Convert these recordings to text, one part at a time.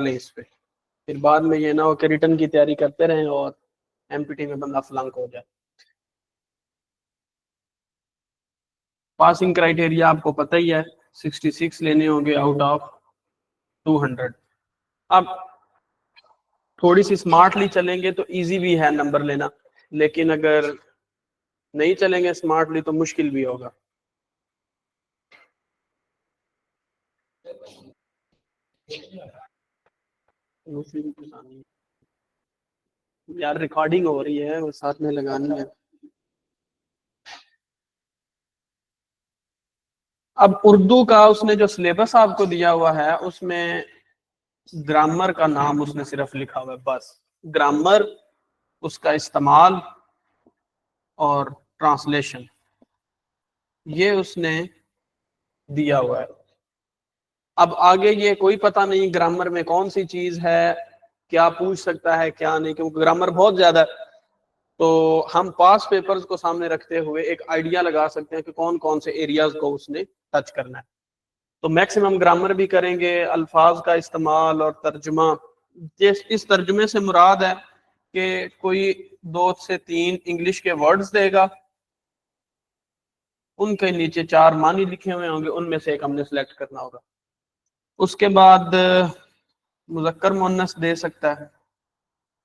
लें इस पे, फिर बाद में ये ना हो कि रिटर्न की तैयारी करते रहें और एमपीटी में बंदा फ्लंक हो जाए। पासिंग क्राइटेरिया आपको पता ही है, 66 लेने होंगे आउट ऑफ 200। अब थोड़ी सी स्मार्टली चलेंगे तो इजी भी है नंबर लेना, लेकिन अगर नहीं चलेंगे स्मार्टली तो मुश्किल भी होगा। यार रिकॉर्डिंग हो रही है, वो साथ में लगानी है। अब उर्दू का उसने जो सिलेबस आपको दिया हुआ है उसमें ग्रामर का नाम उसने सिर्फ लिखा हुआ है, बस ग्रामर, उसका इस्तेमाल और ट्रांसलेशन ये उसने दिया हुआ है। अब आगे ये कोई पता नहीं ग्रामर में कौन सी चीज है, क्या पूछ सकता है क्या नहीं, क्योंकि ग्रामर बहुत ज्यादा है। तो हम पास पेपर्स को सामने रखते हुए एक आइडिया लगा सकते हैं कि कौन कौन से एरियाज को उसने टच करना है। तो मैक्सिमम ग्रामर भी करेंगे, अल्फाज का इस्तेमाल और तर्जुमा। इस तर्जुमे से मुराद है कि कोई 2 से 3 इंग्लिश के वर्ड्स देगा, उनके नीचे 4 मानी लिखे हुए होंगे, उनमें से एक हमने सेलेक्ट करना होगा। उसके बाद मुज़क्कर मुअन्नस दे सकता है,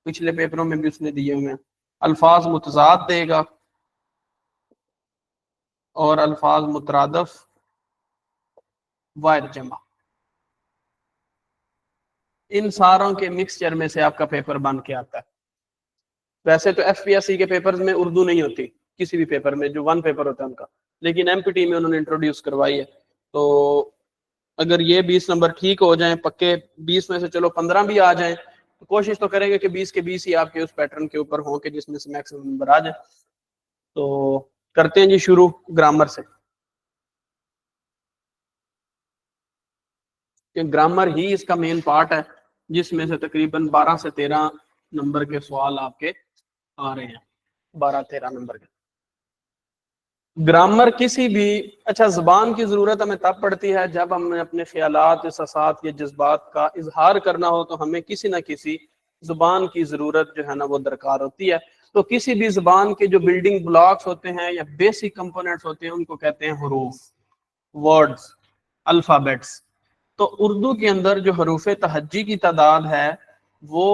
पिछले पेपरों में भी उसने दिए हुए हैं। अल्फाज मुतजाद देगा और अल्फाज मुतरादफ वाहिद जमा। इन सारों के मिक्सचर में से आपका पेपर बन के आता है। वैसे तो एफपीएससी के पेपर्स में उर्दू नहीं होती, किसी भी पेपर में जो 1 पेपर होता है उनका, लेकिन एमपीटी में उन्होंने इंट्रोड्यूस करवाई है। तो अगर ये 20 नंबर ठीक हो जाएं पक्के, 20 में से चलो 15 भी आ जाएं, तो कोशिश तो करेंगे कि 20 के 20 ही आपके उस पैटर्न के ऊपर हों कि जिसमें से मैक्सिमम नंबर आ जाए। तो करते हैं जी शुरू ग्रामर से, कि ग्रामर ही इसका मेन पार्ट है जिसमें से तकरीबन 12 से 13 नंबर के सवाल आपके आ रहे हैं, 12-13 नंबर के। ग्रामर किसी भी, अच्छा ज़ुबान की ज़रूरत हमें तब पड़ती है जब हमें अपने ख्यालात, एहसासात या जज्बात का इजहार करना हो, तो हमें किसी ना किसी ज़ुबान की ज़रूरत जो है ना वो दरकार होती है। तो किसी भी ज़ुबान के जो बिल्डिंग ब्लॉक्स होते हैं या बेसिक कंपोनेंट्स होते हैं उनको कहते हैं हरूफ, वर्ड्स, अल्फ़ाबेट्स। तो उर्दू के अंदर जो हरूफ तहज्जी की तादाद है वो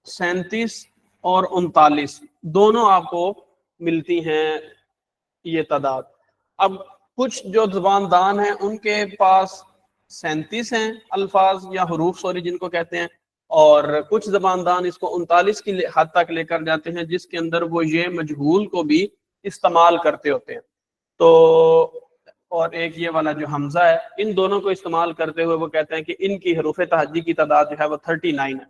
37 और 39 दोनों आपको मिलती हैं ये तादाद। अब कुछ जो जुबानदान हैं उनके पास 37 हैं अल्फाज या हरूफ सॉरी जिनको कहते हैं, और कुछ जबानदान इसको 39 की हद तक लेकर जाते हैं जिसके अंदर वो ये मजहूल को भी इस्तेमाल करते होते हैं। तो और एक ये वाला जो हमजा है, इन दोनों को इस्तेमाल करते हुए वो कहते हैं कि इनकी हरूफ तहज्जी की तादाद जो है वो 39 है।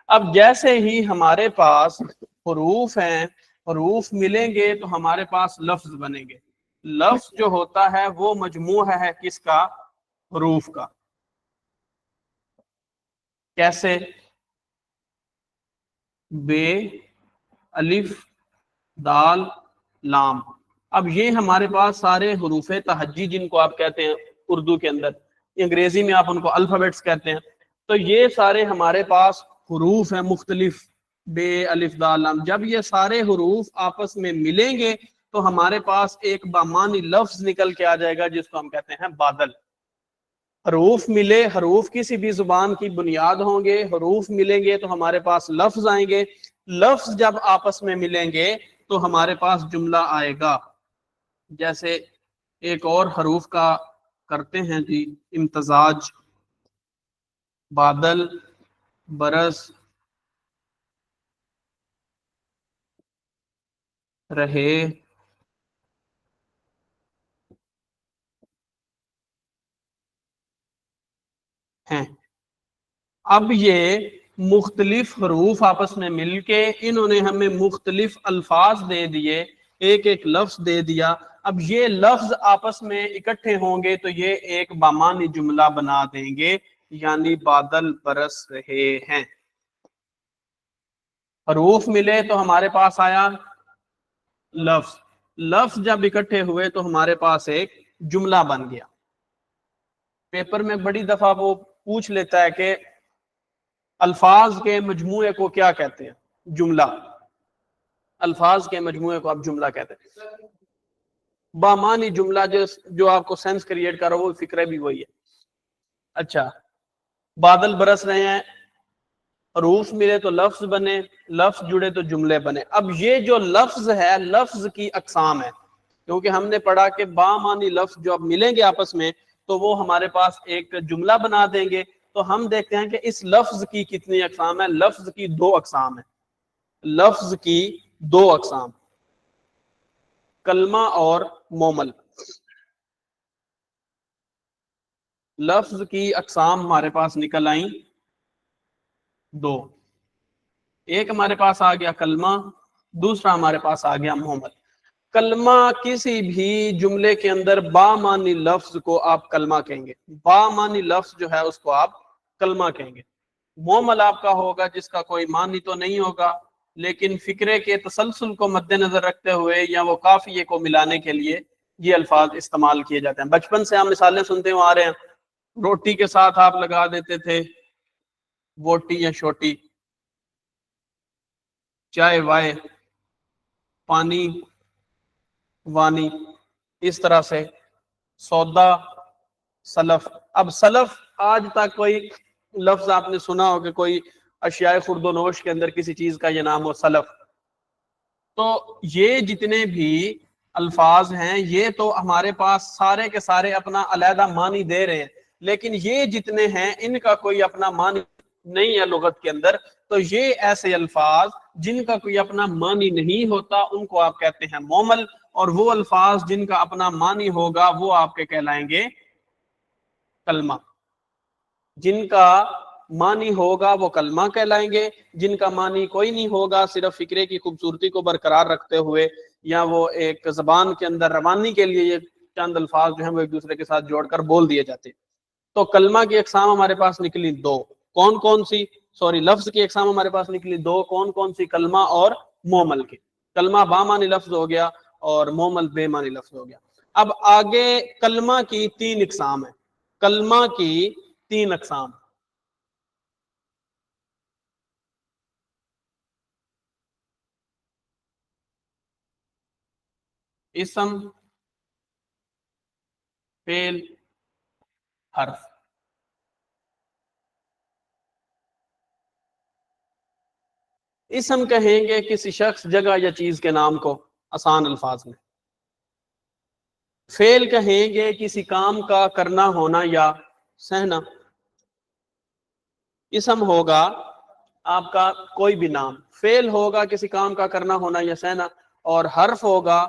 अब जैसे ही हमारे पास हरूफ हैं, हरूफ मिलेंगे तो हमारे पास लफ्ज बनेंगे। लफ्ज जो होता है वो मजमूआ है किसका? हरूफ का। कैसे? बे, अलिफ, दाल, लाम। अब ये हमारे पास सारे हरूफ तहज्जी जिनको आप कहते हैं उर्दू के अंदर, अंग्रेजी में आप उनको अल्फाबेट्स कहते हैं। तो ये सारे हमारे पास हरूफ हैं मुख्तलिफ, बे, अलिफ, दाल, लाम। जब ये सारे हरूफ आपस में मिलेंगे तो हमारे पास एक बामानी लफ्ज निकल के आ जाएगा जिसको हम कहते हैं बादल। हरूफ मिले, हरूफ किसी भी जुबान की बुनियाद होंगे, हरूफ मिलेंगे तो हमारे पास लफ्ज आएंगे, लफ्ज जब आपस में मिलेंगे तो हमारे पास जुमला आएगा। जैसे एक और हरूफ का करते हैं जी इम्तजाज, बादल, बरस, रहे, हैं। अब ये मुख्तलिफ हरूफ आपस में मिलके इन्होंने हमें मुख्तलिफ अल्फाज दे दिए, एक एक लफ्ज दे दिया। अब ये लफ्ज आपस में इकट्ठे होंगे तो ये एक बामानी जुमला बना देंगे, यानी बादल बरस रहे हैं। हरूफ मिले तो हमारे पास आया लफ्ज, लफ्ज जब इकट्ठे हुए तो हमारे पास एक जुमला बन गया। पेपर में बड़ी दफा वो पूछ लेता है कि अल्फाज के मजमूए को क्या कहते हैं, जुमला, अल्फाज के मजमूए को आप जुमला कहते हैं। बामानी जुमला जो आपको सेंस क्रिएट कर रहा है वो फिक्र भी वही है। अच्छा, बादल बरस रहे हैं, हरूफ मिले तो लफ्ज बने, लफ्ज जुड़े तो जुमले बने। अब ये जो लफ्ज है, लफ्ज की अकसाम है, क्योंकि हमने पढ़ा कि बामानी लफ्ज जो अब मिलेंगे आपस में तो वो हमारे पास एक जुमला बना देंगे। तो हम देखते हैं कि इस लफ्ज की कितनी अकसाम है। लफ्ज की दो अकसाम है, लफ्ज की दो अकसाम, कलमा और मोमल। लफ्ज की अकसाम हमारे पास निकल आई दो, एक हमारे पास आ गया कलमा, दूसरा हमारे पास आ गया मोमल। कलमा, किसी भी जुमले के अंदर बामानी लफ्ज को आप कलमा कहेंगे, बामानी लफ्ज जो है उसको आप कलमा कहेंगे। मोमल आपका होगा जिसका कोई मानी तो नहीं होगा, लेकिन फिक्रे के तसलसल को मद्देनजर रखते हुए या वो काफिये को मिलाने के लिए ये अल्फाज इस्तेमाल किए जाते हैं। बचपन से हम मिसालें सुनते हुए आ रहे हैं, रोटी के साथ आप लगा देते थे वोटी या छोटी, चाय वाय, पानी वानी, इस तरह से सौदा सलफ। अब सलफ, आज तक कोई लफ्ज आपने सुना हो कि कोई अशियाए खुर्दोनोश के अंदर किसी चीज का ये नाम हो सलफ? तो ये जितने भी अल्फाज हैं ये तो हमारे पास सारे के सारे अपना अलहदा मानी दे रहे हैं, लेकिन ये जितने हैं इनका कोई अपना मानी नहीं है लुगत के अंदर। तो ये ऐसे अल्फाज जिनका कोई अपना मानी नहीं होता उनको आप कहते हैं मोमल, और वो अल्फाज जिनका अपना मानी होगा वो आपके कहलाएंगे कलमा। जिनका मानी होगा वो कलमा कहलाएंगे, जिनका मानी कोई नहीं होगा, सिर्फ फिक्रे की खूबसूरती को बरकरार रखते हुए या वो एक जबान के अंदर रवानी के लिए ये चंद अल्फाज जो है वो एक दूसरे के साथ जोड़कर बोल दिए जाते हैं। तो कलमा की अकसाम हमारे पास निकली दो, कौन कौन सी, सॉरी लफ्ज की अकसाम हमारे पास निकली दो, कौन कौन सी, कलमा और मोमल की। कलमा बामानी लफ्ज हो गया और मोमल बेमानी लफ्ज हो गया। अब आगे कलमा की तीन अकसाम है, कलमा की तीन अकसाम। इसम, फेल, हर्फ। इसम कहेंगे किसी शख्स, जगह या चीज के नाम को आसान अल्फाज में। फेल कहेंगे किसी काम का करना होना या सहना। इसम होगा आपका कोई भी नाम, फेल होगा किसी काम का करना होना या सहना, और हर्फ होगा,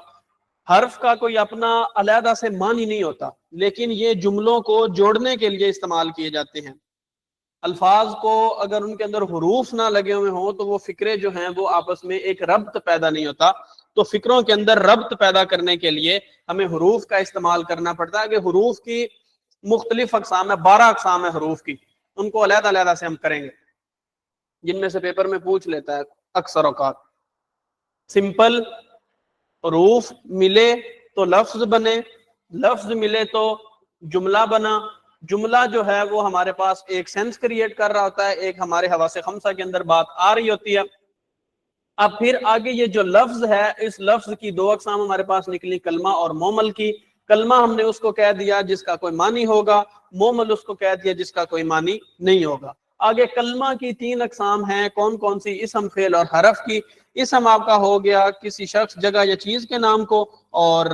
हर्फ का कोई अपना अलहदा से मानी नहीं होता, लेकिन ये जुमलों को जोड़ने के लिए इस्तेमाल किए जाते हैं। अल्फाज को अगर उनके अंदर हुरूफ ना लगे हुए हों तो वो फिक्रे जो हैं वो आपस में एक रब्त पैदा नहीं होता। तो फिक्रों के अंदर रब्त पैदा करने के लिए हमें हुरूफ का इस्तेमाल करना पड़ता है। कि हुरूफ की मुख्तलिफ अकसाम है, 12 अकसाम है हुरूफ की, उनको अलहदा अलहदा से हम करेंगे, जिनमें से पेपर में पूछ लेता है अक्सर औकात। सिंपल, हुरूफ मिले तो लफ्ज बने, लफ्ज मिले तो जुमला बना। जुमला जो है वो हमारे पास एक सेंस क्रिएट कर रहा होता है, एक हमारे हवासे खमसा के अंदर बात आ रही होती है। अब फिर आगे ये जो लफ्ज है, इस लफ्ज की दो अकसाम हमारे पास निकली, कलमा और मोमल की। कलमा हमने उसको कह दिया जिसका कोई मानी होगा, मोमल उसको कह दिया जिसका कोई मानी नहीं होगा। आगे कलमा की तीन अकसाम हैं, कौन कौन सी, इसम, फेल और हरफ की। इसम आपका हो गया किसी शख्स, जगह या चीज के नाम को, और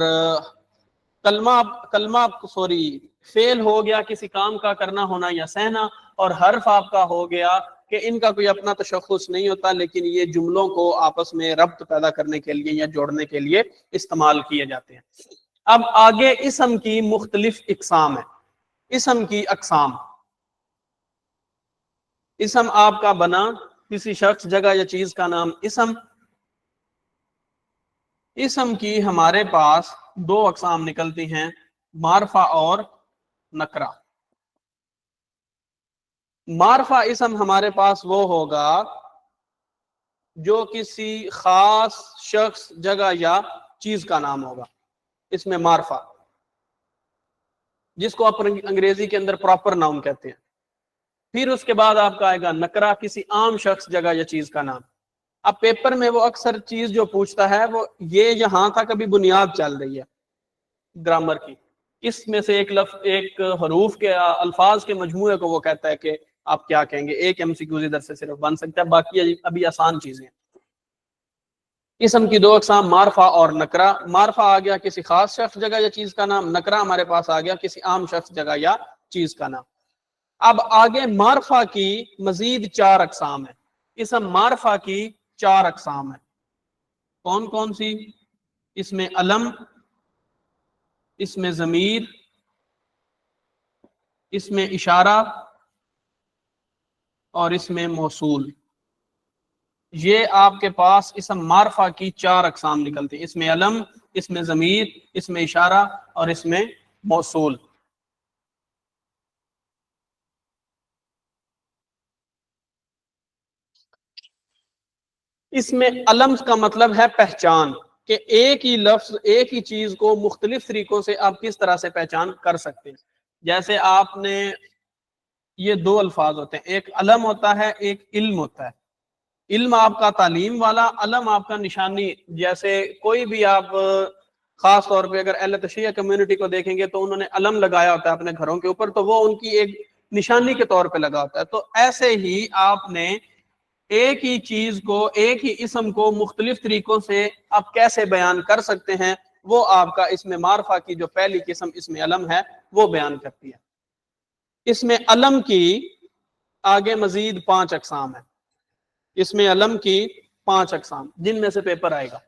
कलमा कलमा सॉरी फेल हो गया किसी काम का करना होना या सहना, और हर्फ आपका हो गया कि इनका कोई अपना तशख़्ख़ुस नहीं होता, लेकिन ये जुमलों को आपस में रब्त पैदा करने के लिए या जोड़ने के लिए इस्तेमाल किए जाते हैं। अब आगे इसम की मुख्तलिफ इकसाम है, इसम की अकसाम। इसम आपका बना किसी शख्स, जगह या चीज का नाम इसम। इसम की हमारे पास दो अकसाम निकलती हैं, मारफा और नकरा। मारफा इसम हमारे पास वो होगा जो किसी खास शख्स, जगह या चीज का नाम होगा, इसमें मारफा, जिसको आप अंग्रेजी के अंदर प्रॉपर नाउन कहते हैं। پھر اس کے بعد آپ کا آئے گا نکرا، کسی عام شخص، جگہ یا چیز کا نام. اب پیپر میں وہ اکثر چیز جو پوچھتا ہے وہ یہ یہاں تک ابھی بنیاد چل رہی ہے گرامر کی. اس میں سے ایک لفظ، ایک حروف کے الفاظ کے مجموعے کو وہ کہتا ہے کہ آپ کیا کہیں گے. ایک MCQ ادھر سے صرف بن سکتا ہے، باقی ابھی آسان چیزیں. اسم کی دو اقسام، معرفہ اور نکرہ. معرفہ آ گیا کسی خاص شخص، جگہ یا چیز کا نام. نکرہ ہمارے پاس آ گیا کسی عام شخص، جگہ یا چیز کا نام. اب آگے معرفہ کی مزید 4 اقسام ہیں. اسم معرفہ کی 4 اقسام ہیں. کون کون سی؟ اس میں علم، اس میں ضمیر، اس میں اشارہ اور اس میں موصول. یہ آپ کے پاس اسم معرفہ کی 4 اقسام نکلتی ہیں. اس میں علم، اس میں ضمیر، اس میں اشارہ اور اس میں موصول. اس میں علم کا مطلب ہے پہچان، کہ ایک ہی لفظ، ایک ہی چیز کو مختلف طریقوں سے آپ کس طرح سے پہچان کر سکتے ہیں. جیسے آپ نے یہ 2 الفاظ ہوتے ہیں، ایک علم ہوتا ہے، ایک علم ہوتا ہے. علم آپ کا تعلیم والا، علم آپ کا نشانی. جیسے کوئی بھی آپ خاص طور پہ اگر اہل تشیع کمیونٹی کو دیکھیں گے تو انہوں نے علم لگایا ہوتا ہے اپنے گھروں کے اوپر، تو وہ ان کی ایک نشانی کے طور پہ لگا ہوتا ہے. تو ایسے ہی آپ نے ایک ہی چیز کو، ایک ہی اسم کو مختلف طریقوں سے آپ کیسے بیان کر سکتے ہیں، وہ آپ کا اس میں معرفہ کی جو پہلی قسم اس میں علم ہے وہ بیان کرتی ہے. اس میں علم کی آگے مزید 5 اقسام ہیں. اس میں علم کی 5 اقسام جن میں سے پیپر آئے گا.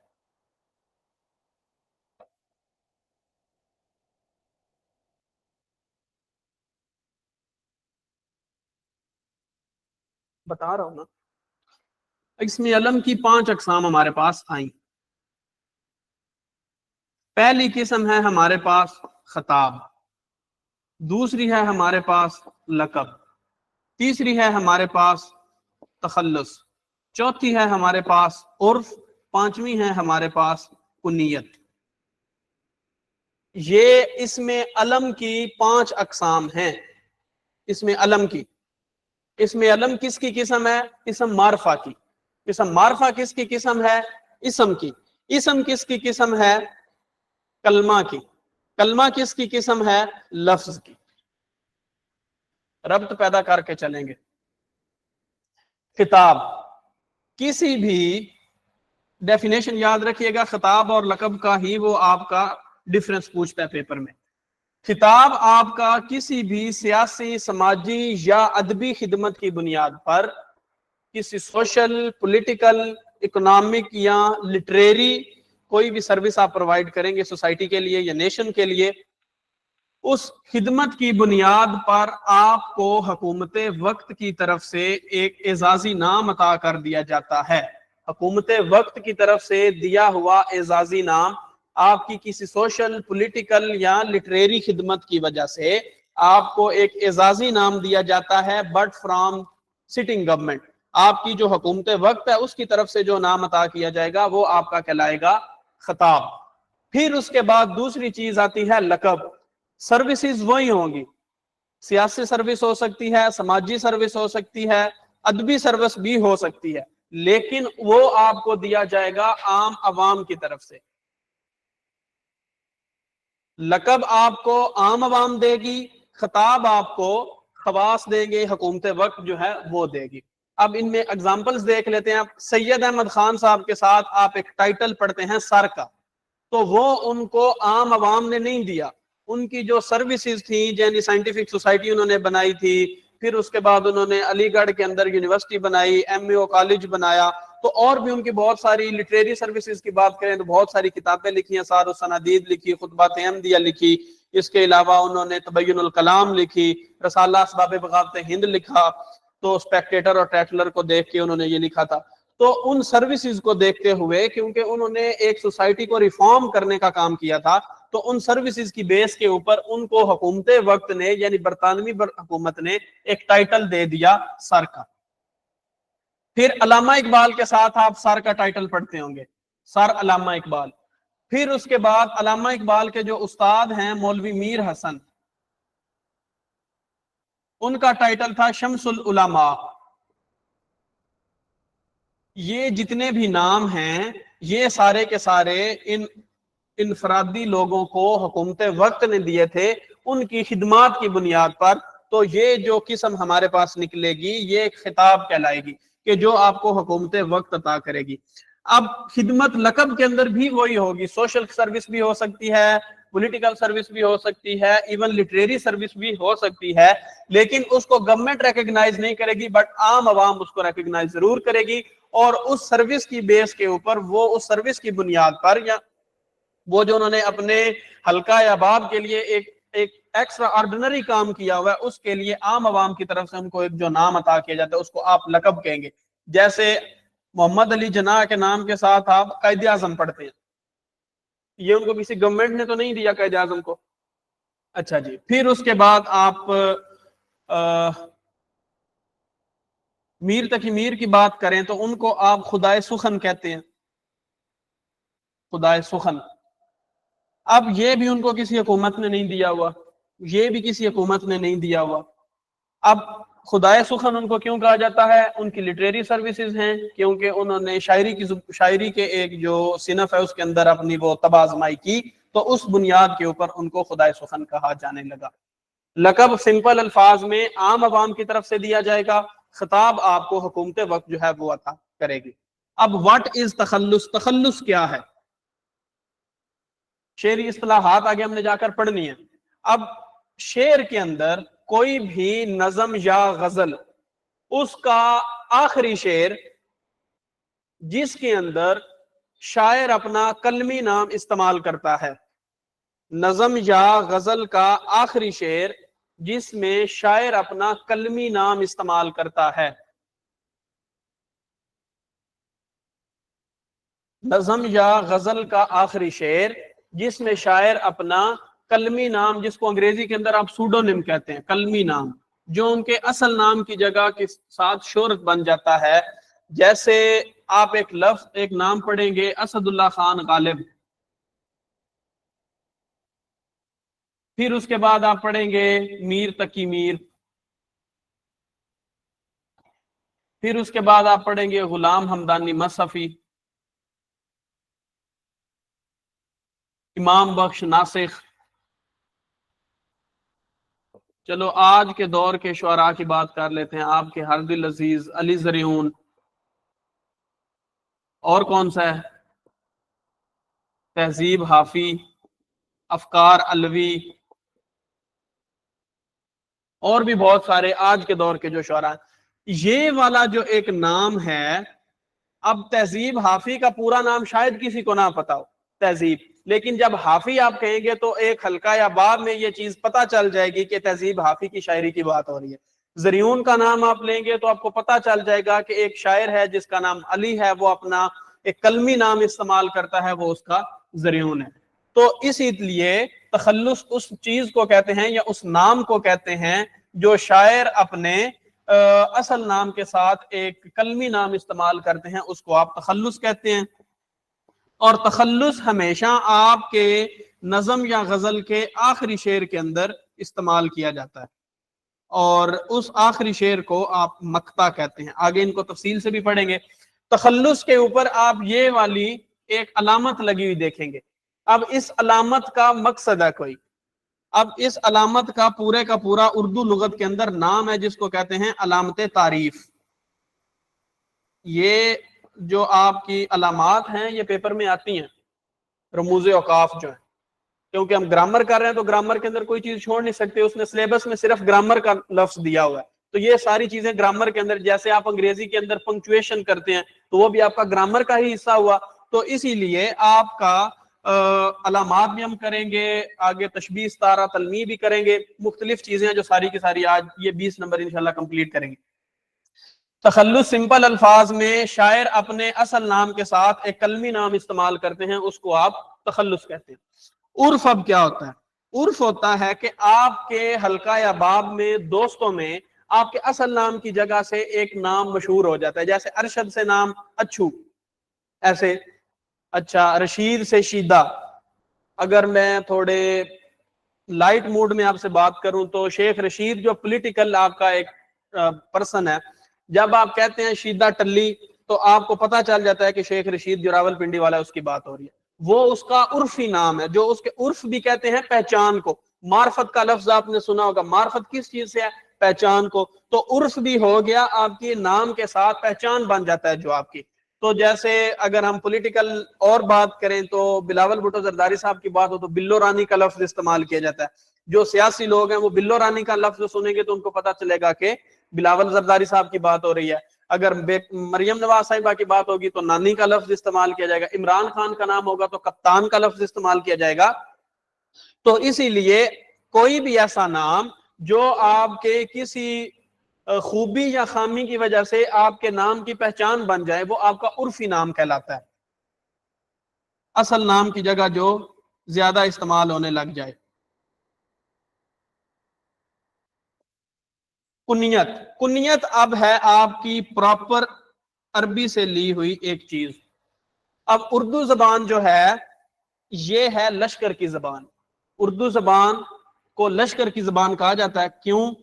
بتا رہا ہوں نا. اس میں علم کی 5 اقسام ہمارے پاس آئیں. پہلی قسم ہے ہمارے پاس خطاب، دوسری ہے ہمارے پاس لقب، تیسری ہے ہمارے پاس تخلص، چوتھی ہے ہمارے پاس عرف، پانچویں ہے ہمارے پاس کنیت. یہ اس میں علم کی 5 اقسام ہیں. اس میں علم کی، اس میں علم کس کی قسم ہے؟ اسم معرفہ کی. اسم معرفہ کس کی قسم ہے؟ اسم کی. اسم کس کی قسم ہے؟ کلمہ کی. کلمہ کس کی قسم ہے؟ لفظ کی. ربط پیدا کر کے چلیں گے. خطاب، کسی بھی ڈیفینیشن یاد رکھیے گا، خطاب اور لقب کا ہی وہ آپ کا ڈیفرنس پوچھتا ہے پیپر میں. خطاب آپ کا کسی بھی سیاسی، سماجی یا ادبی خدمت کی بنیاد پر کسی سوشل، پولیٹیکل، اکنامک یا لٹریری کوئی بھی سروس آپ پرووائڈ کریں گے سوسائٹی کے لیے یا نیشن کے لیے، اس خدمت کی بنیاد پر آپ کو حکومت وقت کی طرف سے ایک اعزازی نام عطا کر دیا جاتا ہے. حکومت وقت کی طرف سے دیا ہوا اعزازی نام آپ کی کسی سوشل، پولیٹیکل یا لٹریری خدمت کی وجہ سے آپ کو ایک اعزازی نام دیا جاتا ہے، بٹ فرام سٹنگ گورنمنٹ. آپ کی جو حکومت وقت ہے اس کی طرف سے جو نام عطا کیا جائے گا وہ آپ کا کہلائے گا خطاب. پھر اس کے بعد دوسری چیز آتی ہے لقب. سروسز وہی ہوں گی، سیاسی سروس ہو سکتی ہے، سماجی سروس ہو سکتی ہے، ادبی سروس بھی ہو سکتی ہے، لیکن وہ آپ کو دیا جائے گا عام عوام کی طرف سے. لقب آپ کو عام عوام دے گی، خطاب آپ کو خواص دیں گے، حکومت وقت جو ہے وہ دے گی. اب ان میں اگزامپلز دیکھ لیتے ہیں. سید احمد خان صاحب کے ساتھ آپ ایک ٹائٹل پڑھتے ہیں سر کا، تو وہ ان کو عام عوام نے نہیں دیا. ان کی جو سروسز تھیں، یعنی سائنٹیفک سوسائٹی انہوں نے بنائی تھی، پھر اس کے بعد انہوں نے علی گڑھ کے اندر یونیورسٹی بنائی، MAO کالج بنایا، تو اور بھی ان کی بہت ساری لٹریری سروسز کی بات کریں تو بہت ساری کتابیں لکھی ہیں. سار السنادید لکھی، خطبات احمدیہ لکھی، اس کے علاوہ انہوں نے تبین الکلام لکھی، رسالہ اسباب بغاوت ہند لکھا. تو اسپیکٹیٹر اور ٹیٹلر کو دیکھ کے انہوں نے یہ لکھا تھا. تو ان سروسز کو دیکھتے ہوئے، کیونکہ انہوں نے ایک سوسائٹی کو ریفارم کرنے کا کام کیا تھا، تو ان سروسز کی بیس کے اوپر ان کو حکومت وقت نے، یعنی برطانوی حکومت نے ایک ٹائٹل دے دیا سر کا. پھر علامہ اقبال کے ساتھ آپ سر کا ٹائٹل پڑھتے ہوں گے، سر علامہ اقبال. پھر اس کے بعد علامہ اقبال کے جو استاد ہیں مولوی میر حسن، ان کا ٹائٹل تھا شمس العلماء. یہ جتنے بھی نام ہیں یہ سارے کے سارے ان انفرادی لوگوں کو حکومت وقت نے دیے تھے ان کی خدمات کی بنیاد پر. تو یہ جو قسم ہمارے پاس نکلے گی یہ ایک خطاب کہلائے گی کہ جو آپ کو حکومت وقت عطا کرے گی. اب خدمت لقب کے اندر بھی وہی ہوگی, سوشل سروس بھی ہو سکتی ہے, پولیٹیکل سروس بھی ہو سکتی ہے, ایون لٹریری سروس بھی ہو سکتی ہے, لیکن اس کو گورنمنٹ ریکگنائز نہیں کرے گی, بٹ عام عوام اس کو ریکگنائز ضرور کرے گی. اور اس سروس کی بیس کے اوپر وہ اس سروس کی بنیاد پر یا وہ جو انہوں نے اپنے حلقہ یا باب کے لیے ایک ایکسٹرا آرڈنری کام کیا ہوا ہے اس کے لیے عام عوام کی طرف سے ان کو ایک جو نام عطا کیا جاتا ہے اس کو آپ لقب کہیں گے. جیسے محمد علی جناح کے نام کے ساتھ آپ قائد اعظم پڑھتے ہیں, یہ ان کو کسی گورنمنٹ نے تو نہیں دیا قائد اعظم کو. اچھا جی, پھر اس کے بعد آپ میر تقی میر کی بات کریں تو ان کو آپ خدائے سخن کہتے ہیں, خدائے سخن. اب یہ بھی ان کو کسی حکومت نے نہیں دیا ہوا, یہ بھی کسی حکومت نے نہیں دیا ہوا. اب خدائے سخن ان کو کیوں کہا جاتا ہے؟ ان کی لٹریری سروسز ہیں, کیونکہ انہوں نے شاعری کے ایک جو صنف ہے اس کے اندر اپنی وہ طب آزمائی کی, تو اس بنیاد کے اوپر ان کو خدائے سخن کہا جانے لگا. لقب سمپل الفاظ میں عام عوام کی طرف سے دیا جائے گا, خطاب آپ کو حکومت وقت جو ہے وہ عطا کرے گی. اب واٹ از تخلص, تخلص کیا ہے؟ شعری اصطلاحات آگے ہم نے جا کر پڑھنی ہے. اب شعر کے اندر کوئی بھی نظم یا غزل, اس کا آخری شعر جس کے اندر شاعر اپنا کلمی نام استعمال کرتا ہے, نظم یا غزل کا آخری شعر جس میں شاعر اپنا کلمی نام استعمال کرتا ہے, نظم یا غزل کا آخری شعر جس میں شاعر اپنا کلمی نام, جس کو انگریزی کے اندر آپ سوڈونیم کہتے ہیں, کلمی نام, جو ان کے اصل نام کی جگہ کے ساتھ شہرت بن جاتا ہے. جیسے آپ ایک لفظ, ایک نام پڑھیں گے اسد اللہ خان غالب, پھر اس کے بعد آپ پڑھیں گے میر تقی میر, پھر اس کے بعد آپ پڑھیں گے غلام حمدانی مصحفی, امام بخش ناسخ. چلو آج کے دور کے شعراء کی بات کر لیتے ہیں. آپ کے ہر دل عزیز علی زریون, اور کون سا ہے, تہذیب حافی, افکار علوی, اور بھی بہت سارے آج کے دور کے جو شعراء ہیں. یہ والا جو ایک نام ہے, اب تہذیب حافی کا پورا نام شاید کسی کو نہ پتا ہو, تہذیب, لیکن جب حافی آپ کہیں گے تو ایک حلقہ یا باب میں یہ چیز پتا چل جائے گی کہ تہذیب حافی کی شاعری کی بات ہو رہی ہے. زریون کا نام آپ لیں گے تو آپ کو پتا چل جائے گا کہ ایک شاعر ہے جس کا نام علی ہے, وہ اپنا ایک کلمی نام استعمال کرتا ہے, وہ اس کا زریون ہے. تو اسی لیے تخلص اس چیز کو کہتے ہیں یا اس نام کو کہتے ہیں جو شاعر اپنے اصل نام کے ساتھ ایک کلمی نام استعمال کرتے ہیں, اس کو آپ تخلص کہتے ہیں. اور تخلص ہمیشہ آپ کے نظم یا غزل کے آخری شعر کے اندر استعمال کیا جاتا ہے, اور اس آخری شعر کو آپ مقطع کہتے ہیں. آگے ان کو تفصیل سے بھی پڑھیں گے. تخلص کے اوپر آپ یہ والی ایک علامت لگی ہوئی دیکھیں گے. اب اس علامت کا مقصد ہے کوئی, اب اس علامت کا پورا اردو لغت کے اندر نام ہے جس کو کہتے ہیں علامت تعریف. یہ جو آپ کی علامات ہیں یہ پیپر میں آتی ہیں, رموز اوقاف جو ہیں, کیونکہ ہم گرامر کر رہے ہیں تو گرامر کے اندر کوئی چیز چھوڑ نہیں سکتے, اس نے سلیبس میں صرف گرامر کا لفظ دیا ہوا ہے, تو یہ ساری چیزیں گرامر کے اندر, جیسے آپ انگریزی کے اندر پنکچویشن کرتے ہیں تو وہ بھی آپ کا گرامر کا ہی حصہ ہوا. تو اسی لیے آپ کا علامات بھی ہم کریں گے, آگے تشبیہ ستارہ تلمیح بھی کریں گے, مختلف چیزیں جو ساری کی ساری آج یہ 20 نمبر انشاءاللہ کمپلیٹ کریں گے. تخلص سمپل الفاظ میں شاعر اپنے اصل نام کے ساتھ ایک کلمی نام استعمال کرتے ہیں, اس کو آپ تخلص کہتے ہیں. عرف اب کیا ہوتا ہے؟ عرف ہوتا ہے کہ آپ کے حلقہ یا باب میں, دوستوں میں آپ کے اصل نام کی جگہ سے ایک نام مشہور ہو جاتا ہے. جیسے ارشد سے نام اچھو, ایسے. اچھا, رشید سے شیدہ. اگر میں تھوڑے लाइट मूड में आपसे बात करूं तो शेख रशीद जो पॉलिटिकल आपका एक पर्सन है, जब आप कहते हैं शीदा टल्ली तो आपको पता चल जाता है कि शेख रशीद जो रावलपिंडी वाला है उसकी बात हो रही है। वो उसका उर्फी नाम है, जो उसके उर्फ भी कहते हैं पहचान को। मार्फत का लफ्ज आपने सुना होगा, मार्फत किस चीज से है? पहचान को। तो उर्फ भी हो गया, आपकी नाम के साथ पहचान बन जाता है जो आपकी। तो जैसे अगर हम पॉलिटिकल और बात करें तो बिलावल भुट्टो जरदारी साहब की बात हो तो बिल्लो रानी का लफ्ज इस्तेमाल किया जाता है। जो सियासी लोग हैं वो बिल्लो रानी का लफ्ज सुनेंगे तो उनको पता चलेगा कि बिलावल जरदारी साहब की बात हो रही है। अगर मरियम नवाज साहिबा की बात होगी तो नानी का लफ्ज इस्तेमाल किया जाएगा। इमरान खान का नाम होगा तो कप्तान का लफ्ज इस्तेमाल किया जाएगा। तो इसीलिए कोई भी ऐसा नाम जो आपके किसी खूबी या खामी की वजह से आपके नाम की पहचान बन जाए वो आपका उर्फी नाम कहलाता है, असल नाम की जगह जो ज्यादा इस्तेमाल होने लग जाए। कुनियत, कुनियत अब है आपकी प्रॉपर अरबी से ली हुई एक चीज। अब उर्दू जबान जो है ये है लश्कर की जबान। उर्दू जबान को लश्कर की जबान कहा जाता है। क्यों?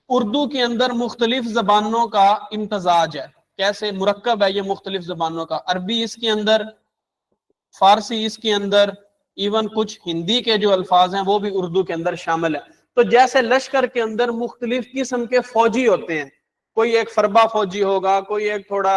उर्दू के अंदर मुख्तलिफ जबानों का इम्तजाज है। कैसे? मुरक्कब है ये मुख्तलिफ जबानों का। अरबी इसके अंदर, फारसी इसके अंदर, इवन कुछ हिंदी के जो अल्फाज हैं वो भी उर्दू के अंदर शामिल है। तो जैसे लश्कर के अंदर मुख्तलिफ किस्म के फौजी होते हैं, कोई एक फरबा फौजी होगा, कोई एक थोड़ा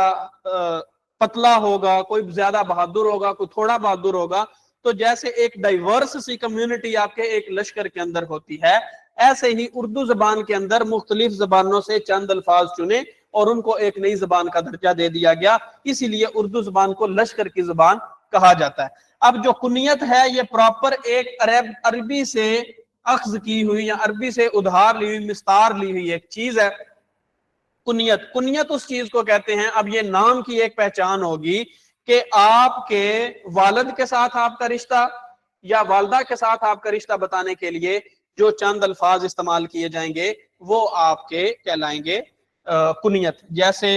पतला होगा, कोई ज्यादा बहादुर होगा, कोई थोड़ा बहादुर होगा। तो जैसे एक डाइवर्स सी कम्युनिटी आपके एक लश्कर के अंदर होती है, ऐसे ही उर्दू जबान के अंदर मुख्तलिफ जबानों से चंद अल्फाज चुने और उनको एक नई जबान का दर्जा दे दिया गया। इसीलिए उर्दू जबान को लश्कर की जबान कहा जाता है। अब जो कुनियत है ये प्रॉपर एक अरबी से अख्ज की हुई या अरबी से उधार ली हुई, मिस्तार ली हुई एक चीज है कुनियत। कुनियत उस चीज को कहते हैं, अब ये नाम की एक पहचान होगी कि आपके वालिद के साथ आपका रिश्ता या वालदा के साथ आपका रिश्ता बताने के लिए जो चंद अल्फाज इस्तेमाल किए जाएंगे वो आपके कहलाएंगे कुनियत। जैसे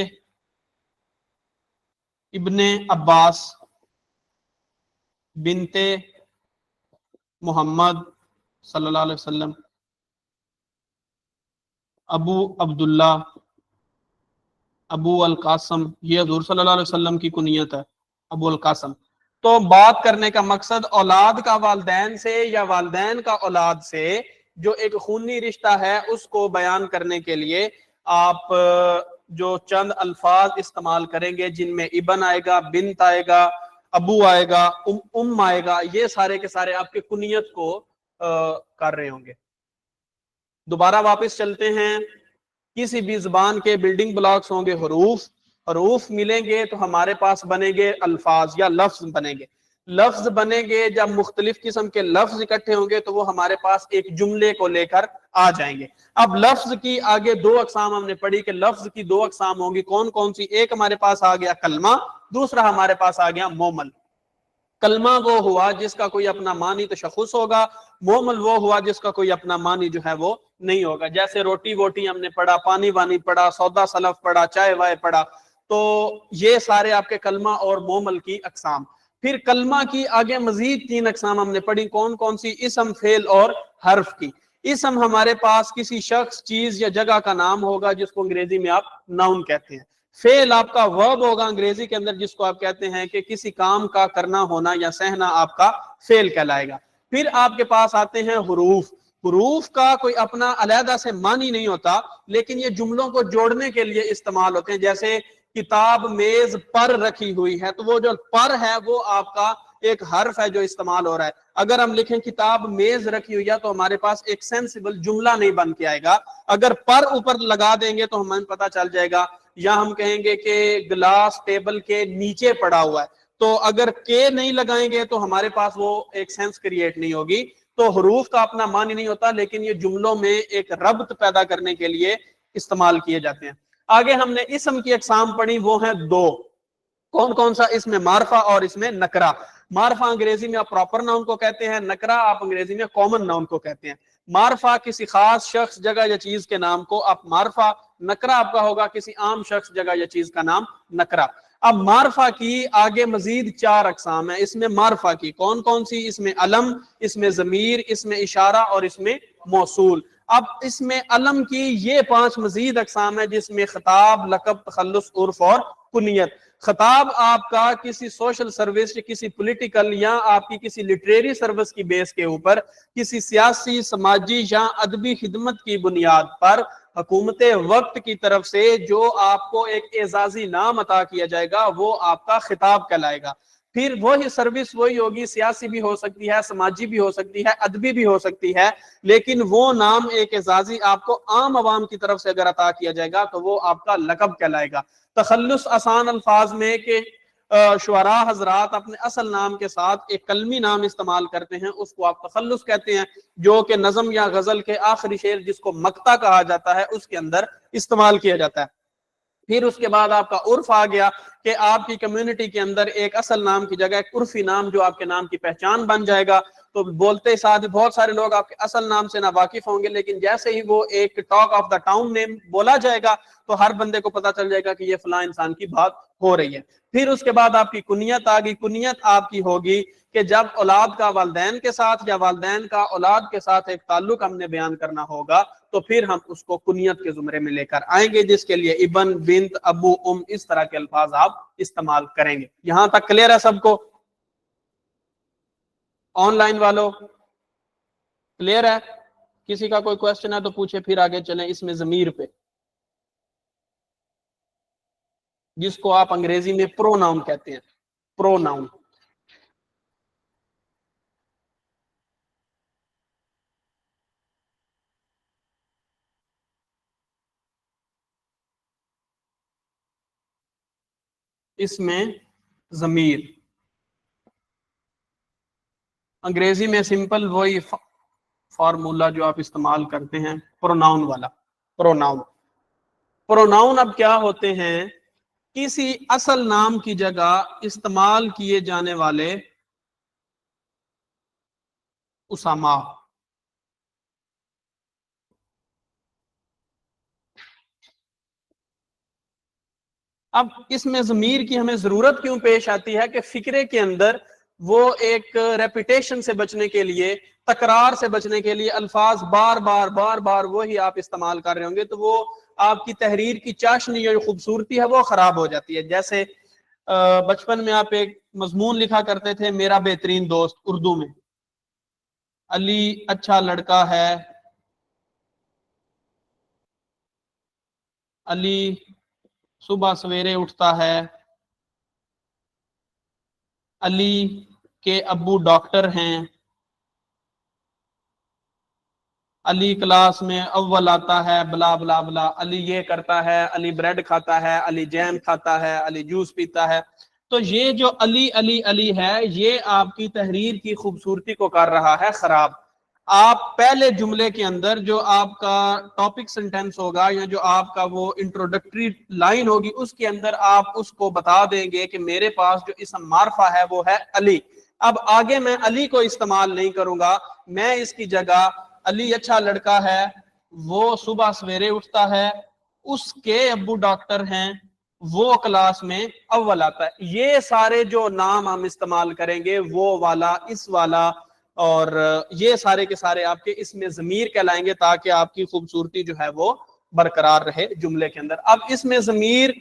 इब्ने अब्बास, बिनते मोहम्मद सल्लल्लाहु अलैहि वसल्लम, अबू अब्दुल्ला, अबू अल कासम, ये हजूर सल्लल्लाहु अलैहि वसल्लम की कुनियत है, अबू अल कासम। तो बात करने का मकसद औलाद का वालदैन से या वालदैन का औलाद से जो एक खूनी रिश्ता है उसको बयान करने के लिए आप जो चंद अल्फाज इस्तेमाल करेंगे जिनमें इबन आएगा, बिन्त आएगा, अबू आएगा, आएगा, ये सारे के सारे आपके कुनियत को कर रहे होंगे। दोबारा वापस चलते हैं। किसी भी जुबान के बिल्डिंग ब्लॉक्स होंगे हरूफ, हरूफ मिलेंगे तो हमारे पास बनेंगे अल्फाज या लफ्ज बनेंगे। लफ्ज बनेंगे जब मुख्तलिफ किस्म के लफ्ज इकट्ठे होंगे तो वो हमारे पास एक जुमले को लेकर आ जाएंगे। अब लफ्ज की आगे दो अकसाम हमने पढ़ी कि लफ्ज की दो अकसाम होंगी, कौन कौन सी? एक हमारे पास आ गया कलमा, दूसरा हमारे पास आ गया मोमल। कलमा वो हुआ जिसका कोई अपना मानी तशख़्ख़ुस होगा, मोमल वो हुआ जिसका कोई अपना मानी जो है वो नहीं होगा। जैसे रोटी वोटी हमने पढ़ा, पानी वानी पढ़ा, सौदा सलफ पढ़ा, चाय वाय पढ़ा, तो ये सारे आपके कलमा और मोमल की अकसाम। फिर कलमा की आगे मजीद तीन अकसाम हमने पढ़ी, कौन कौन सी? इसम, फेल और हर्फ की। इसम हमारे पास किसी शख्स, चीज या जगह का नाम होगा जिसको अंग्रेजी में आप नाउन कहते हैं। फेल आपका वर्ब होगा अंग्रेजी के अंदर जिसको आप कहते हैं कि किसी काम का करना होना या सहना आपका फेल कहलाएगा। फिर आपके पास आते हैं हुरूफ। हुरूफ का कोई अपना अलहदा से मानी नहीं होता, लेकिन ये जुमलों को जोड़ने के लिए इस्तेमाल होते हैं। जैसे किताब मेज पर रखी हुई है, तो वो जो पर है वो आपका एक हर्फ है जो इस्तेमाल हो रहा है। अगर हम लिखें किताब मेज रखी हुई है तो हमारे पास एक सेंसिबल जुमला नहीं बन के आएगा। अगर पर ऊपर लगा देंगे तो हमें पता चल जाएगा। या हम कहेंगे कि गिलास टेबल के नीचे पड़ा हुआ है, तो अगर के नहीं लगाएंगे तो हमारे पास वो एक सेंस क्रिएट नहीं होगी। तो हरूफ का अपना मानी नहीं होता, लेकिन ये जुमलों में एक रब्त पैदा करने के लिए इस्तेमाल किए जाते हैं। आगे हमने इसम की अकसाम पढ़ी, वो है दो। कौन कौन सा? इसमें मारफा और इसमें नकरा। मारफा अंग्रेजी में आप प्रॉपर नाउन को कहते हैं, नकरा आप अंग्रेजी में कॉमन नाउन को कहते हैं। मारफा किसी खास शख्स, जगह या चीज के नाम को आप मारफा, नकरा आपका होगा किसी आम शख्स, जगह या चीज का नाम नकरा। अब मारफा की आगे मजीद 4 अकसाम है। इसमें मारफा की कौन कौन सी? इसमें अलम, इसमें जमीर, इसमें इशारा और इसमें मौसूल। अब इसमें अलम की ये 5 मजीद अकसाम है, जिसमें खिताब, लकब, तखल्लुस, उर्फ और कुनियत। खिताब आपका किसी सोशल सर्विस, किसी पॉलिटिकल या आपकी किसी लिटरेरी सर्विस की बेस के ऊपर, किसी सियासी, समाजी या अदबी खिदमत की बुनियाद पर हुकूमत वक्त की तरफ से जो आपको एक एजाजी नाम अता किया जाएगा, वो आपका खिताब कहलाएगा। फिर वही सर्विस वही होगी, सियासी भी हो सकती है, समाजी भी हो सकती है, अदबी भी हो सकती है, लेकिन वो नाम एक एजाजी आपको आम आवाम की तरफ से अगर अता किया जाएगा तो वो आपका लकब कहलाएगा। तखल्लुस आसान अल्फाज में कि शुअरा हजरात अपने असल नाम के साथ एक कलमी नाम इस्तेमाल करते हैं, उसको आप तखल्लुस कहते हैं, जो कि नज़म या गजल के आखिरी शेर जिसको मक्ता कहा जाता है उसके अंदर इस्तेमाल किया जाता है। फिर उसके बाद आपका उर्फ आ गया कि आपकी कम्युनिटी के अंदर एक असल नाम की जगह एक उर्फी नाम जो आपके नाम की पहचान बन जाएगा। तो बोलते साथ बहुत सारे लोग आपके असल नाम से ना वाकिफ होंगे, लेकिन जैसे ही वो एक talk of the town name बोला जाएगा तो हर बंदे को पता चल जाएगा कि ये फलां इंसान की बात हो रही है। फिर उसके बाद आपकी कुनियत आ गई। कुनियत आपकी होगी कि जब औलाद का वालदैन के साथ या वालदैन का औलाद के साथ एक ताल्लुक हमने बयान करना होगा तो फिर हम उसको कुनियत के जुमरे में लेकर आएंगे, जिसके लिए इबन, बिन्त, अबू, इस तरह के अल्फाज आप इस्तेमाल करेंगे। यहां तक क्लियर है सबको? ऑनलाइन वालों क्लियर है? किसी का कोई क्वेश्चन है तो पूछे, फिर आगे चलें इसमें जमीर पे, जिसको आप अंग्रेजी में प्रोनाउन कहते हैं। प्रोनाउन इसमें जमीर अंग्रेजी में सिंपल वही फॉर्मूला जो आप इस्तेमाल करते हैं, प्रोनाउन वाला। प्रोनाउन प्रोनाउन अब क्या होते हैं? किसी असल नाम की जगह इस्तेमाल किए जाने वाले उसामा। अब इसमें जमीर की हमें जरूरत क्यों पेश आती है? कि फिक्रे के अंदर वो एक रेपिटेशन से बचने के लिए, तकरार से बचने के लिए अल्फाज बार बार वही आप इस्तेमाल कर रहे होंगे, तो वो आपकी तहरीर की चाशनी और खूबसूरती है वो खराब हो जाती है। जैसे बचपन में आप एक मजमून लिखा करते थे, मेरा बेहतरीन दोस्त, उर्दू में, अली अच्छा लड़का है, अली सुबह सवेरे उठता है, अली के अब्बू डॉक्टर हैं, अली क्लास में अव्वल आता है, बला बला बला, अली ये करता है, अली ब्रेड खाता है, अली जैम खाता है, अली जूस पीता है। तो ये जो अली अली अली है, ये आपकी तहरीर की खूबसूरती को कर रहा है खराब। आप पहले जुमले के अंदर जो आपका टॉपिक सेंटेंस होगा या जो आपका वो इंट्रोडक्टरी लाइन होगी, उसके अंदर आप उसको बता देंगे कि मेरे पास जो इसम मारफा है वो है अली। अब आगे मैं अली को इस्तेमाल नहीं करूंगा, मैं इसकी जगह अली अच्छा लड़का है, वो सुबह सवेरे उठता है, उसके अब्बू डॉक्टर हैं, वो क्लास में अव्वल आता है। ये सारे जो नाम हम इस्तेमाल करेंगे, वो वाला, इस वाला, और ये सारे के सारे आपके इसमें जमीर कहलाएंगे, ताकि आपकी खूबसूरती जो है वो बरकरार रहे जुमले के अंदर। अब इसमें जमीर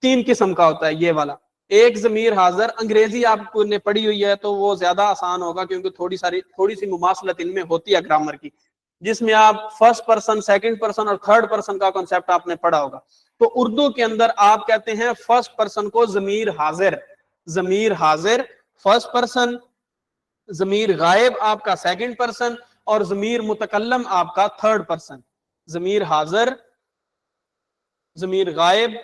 3 किस्म का होता है। ये वाला एक जमीर हाजिर, अंग्रेजी आपने पढ़ी हुई है तो वो ज्यादा आसान होगा, क्योंकि थोड़ी सी मुमासलत इनमें होती है ग्रामर की, जिसमें आप फर्स्ट पर्सन, सेकंड पर्सन और थर्ड पर्सन का कॉन्सेप्ट आपने पढ़ा होगा। तो उर्दू के अंदर आप कहते हैं फर्स्ट पर्सन को जमीर हाजिर, जमीर हाजिर फर्स्ट पर्सन, जमीर गायब आपका सेकंड पर्सन, और जमीर मुतकल्लम आपका थर्ड पर्सन। जमीर हाजिर, जमीर गायब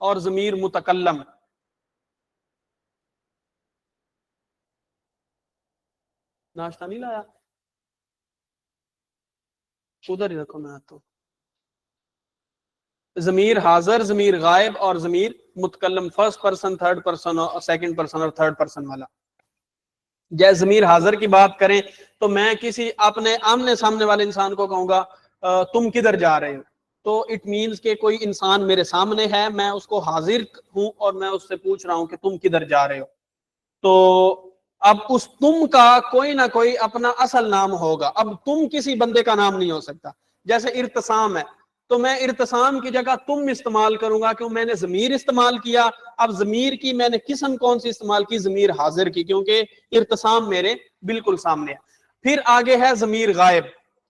और जमीर मुतकल्लम। नाश्ता नहीं लाया? उधर ही रखो, मैं आता हूं। जमीर हाजिर, जमीर गायब और जमीर मुतकल्लम, फर्स्ट पर्सन, थर्ड पर्सन और सेकंड पर्सन और थर्ड पर्सन वाला। जैसे जमीर हाजिर की बात करें तो मैं किसी अपने आमने सामने वाले इंसान को कहूंगा तुम किधर जा रहे हो, تو اٹ مینس کہ کوئی انسان میرے سامنے ہے, میں اس کو حاضر ہوں اور میں اس سے پوچھ رہا ہوں کہ تم کدھر جا رہے ہو. تو اب اس تم کا کوئی نہ کوئی اپنا اصل نام ہوگا. اب تم کسی بندے کا نام نہیں ہو سکتا. جیسے ارتسام ہے, تو میں ارتسام کی جگہ تم استعمال کروں گا کیوں میں نے ضمیر استعمال کیا. اب ضمیر کی میں نے قسم کون سی استعمال کی, ضمیر حاضر کی, کیونکہ ارتسام میرے بالکل سامنے ہے. پھر آگے ہے ضمیر غائب.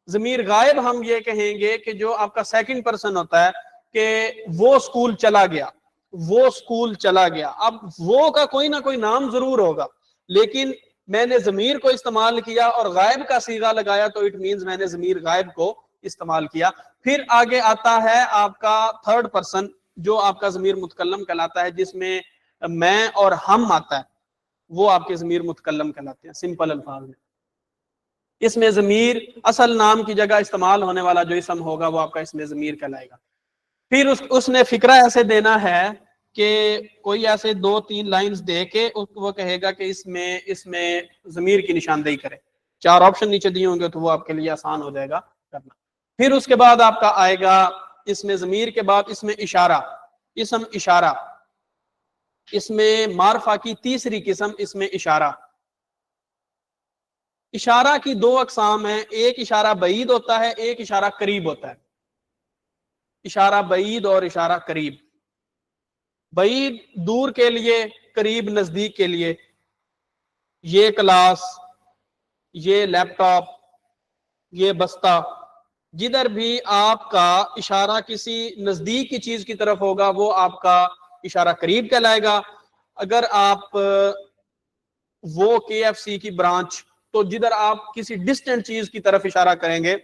ضمیر غائب ہم یہ کہیں گے کہ جو آپ کا سیکنڈ پرسن ہوتا ہے کہ وہ اسکول چلا گیا, وہ اسکول چلا گیا. اب وہ کا کوئی نہ کوئی نام ضرور ہوگا, لیکن میں نے ضمیر کو استعمال کیا اور غائب کا صیغہ لگایا تو اٹ مینز میں نے ضمیر غائب کو استعمال کیا. پھر آگے آتا ہے آپ کا تھرڈ پرسن جو آپ کا ضمیر متکلم کہلاتا ہے, جس میں میں اور ہم آتا ہے, وہ آپ کے ضمیر متکلم کہلاتے ہیں. سمپل الفاظ میں اس میں ضمیر اصل نام کی جگہ استعمال ہونے والا جو اسم ہوگا وہ آپ کا اسم ضمیر کہلائے گا. پھر اس نے فقرہ ایسے دینا ہے کہ کوئی ایسے 2-3 لائنز دے کے وہ کہے گا کہ اس میں ضمیر کی نشاندہی کرے. 4 آپشن نیچے دیے ہوں گے تو وہ آپ کے لیے آسان ہو جائے گا کرنا. پھر اس کے بعد آپ کا آئے گا اس میں ضمیر کے بعد اس میں اشارہ, اسم اشارہ. اس میں معرفہ کی تیسری قسم اس میں اشارہ. اشارہ کی 2 اقسام ہیں, ایک اشارہ بعید ہوتا ہے, ایک اشارہ قریب ہوتا ہے. اشارہ بعید اور اشارہ قریب. بعید دور کے لیے, قریب نزدیک کے لیے. یہ کلاس, یہ لیپ ٹاپ, یہ بستہ, جدھر بھی آپ کا اشارہ کسی نزدیک کی چیز کی طرف ہوگا وہ آپ کا اشارہ قریب کہلائے گا. اگر آپ وہ KFC کی برانچ, تو جدھر آپ کسی ڈسٹنٹ چیز کی طرف اشارہ کریں گے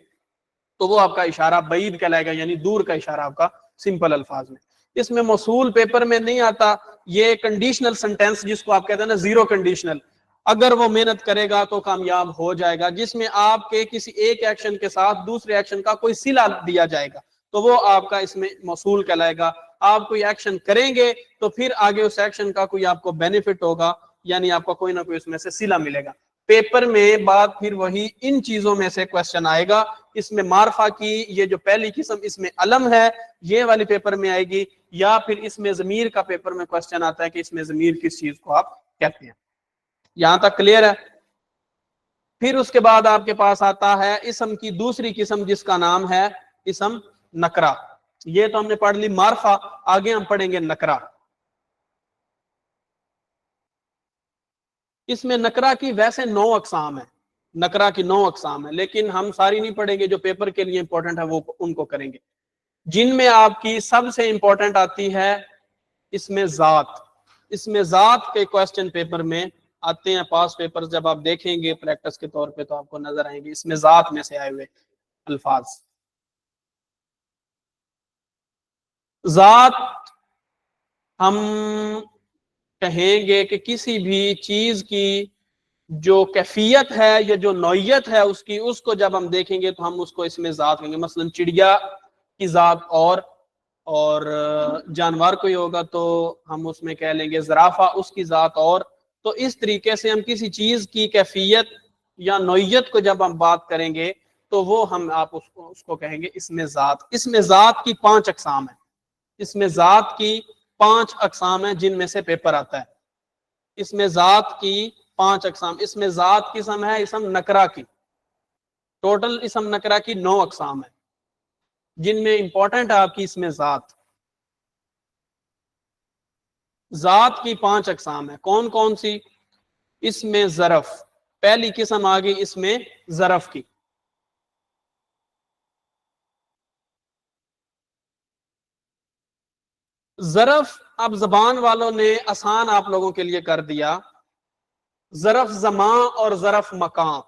تو وہ آپ کا اشارہ بعید کہلائے گا, یعنی دور کا اشارہ آپ کا. سمپل الفاظ میں اس میں موصول پیپر میں نہیں آتا. یہ کنڈیشنل سنٹینس جس کو آپ کہتے ہیں نا زیرو کنڈیشنل, اگر وہ محنت کرے گا تو کامیاب ہو جائے گا, جس میں آپ کے کسی ایک ایکشن کے ساتھ دوسرے ایکشن کا کوئی صلہ دیا جائے گا تو وہ آپ کا اس میں موصول کہلائے گا. آپ کوئی ایکشن کریں گے تو پھر آگے اس ایکشن کا کوئی آپ کو بینیفٹ ہوگا, یعنی آپ کو کوئی نہ کوئی اس میں سے صلہ ملے گا. پیپر میں بات پھر وہی ان چیزوں میں سے کوسچن آئے گا. اس میں معرفہ کی یہ جو پہلی قسم اس میں علم ہے یہ والی پیپر میں آئے گی, یا پھر اس میں ضمیر کا پیپر میں کوسچن آتا ہے کہ اس میں ضمیر کس چیز کو آپ کہتے ہیں. یہاں تک کلیئر ہے؟ پھر اس کے بعد آپ کے پاس آتا ہے اسم کی دوسری قسم جس کا نام ہے اسم نکرہ. یہ تو ہم نے پڑھ لی معرفہ, آگے ہم پڑھیں گے نکرہ. اس میں نکرہ کی ویسے 9 اقسام ہیں, نکرہ کی 9 اقسام ہیں, لیکن ہم ساری نہیں پڑھیں گے. جو پیپر کے لیے امپورٹنٹ ہے وہ ان کو کریں گے. جن میں آپ کی سب سے امپورٹنٹ آتی ہے اس میں ذات. اس میں ذات کے کوسچن پیپر میں آتے ہیں. پاس پیپر جب آپ دیکھیں گے پریکٹس کے طور پہ تو آپ کو نظر آئیں گے اس میں ذات میں سے آئے ہوئے الفاظ. ذات ہم کہیں گے کہ کسی بھی چیز کی جو کیفیت ہے یا جو نوعیت ہے اس کو جب ہم دیکھیں گے تو ہم اس کو اس میں ذات کہیں گے. مثلا چڑیا کی ذات اور جانور کوئی ہوگا تو ہم اس میں کہہ لیں گے زرافہ اس کی ذات اور. تو اس طریقے سے ہم کسی چیز کی کیفیت یا نوعیت کو جب ہم بات کریں گے تو وہ ہم آپ اس کو کہیں گے اس میں ذات. اس میں ذات کی 5 اقسام ہیں. اس میں ذات کی 5 اقسام ہیں جن میں سے پیپر آتا ہے. اس میں ذات کی 5 اقسام. اس میں ذات قسم ہے اسم نکرہ کی. ٹوٹل اسم نکرہ کی 9 اقسام ہیں جن میں امپورٹنٹ ہے آپ کی اس میں ذات. ذات کی 5 اقسام ہیں. کون کون سی؟ اس میں ظرف, پہلی قسم آ گئی اس میں ظرف کی. ظرف اب زبان والوں نے آسان آپ لوگوں کے لیے کر دیا. ظرف زمان اور ظرف مکان.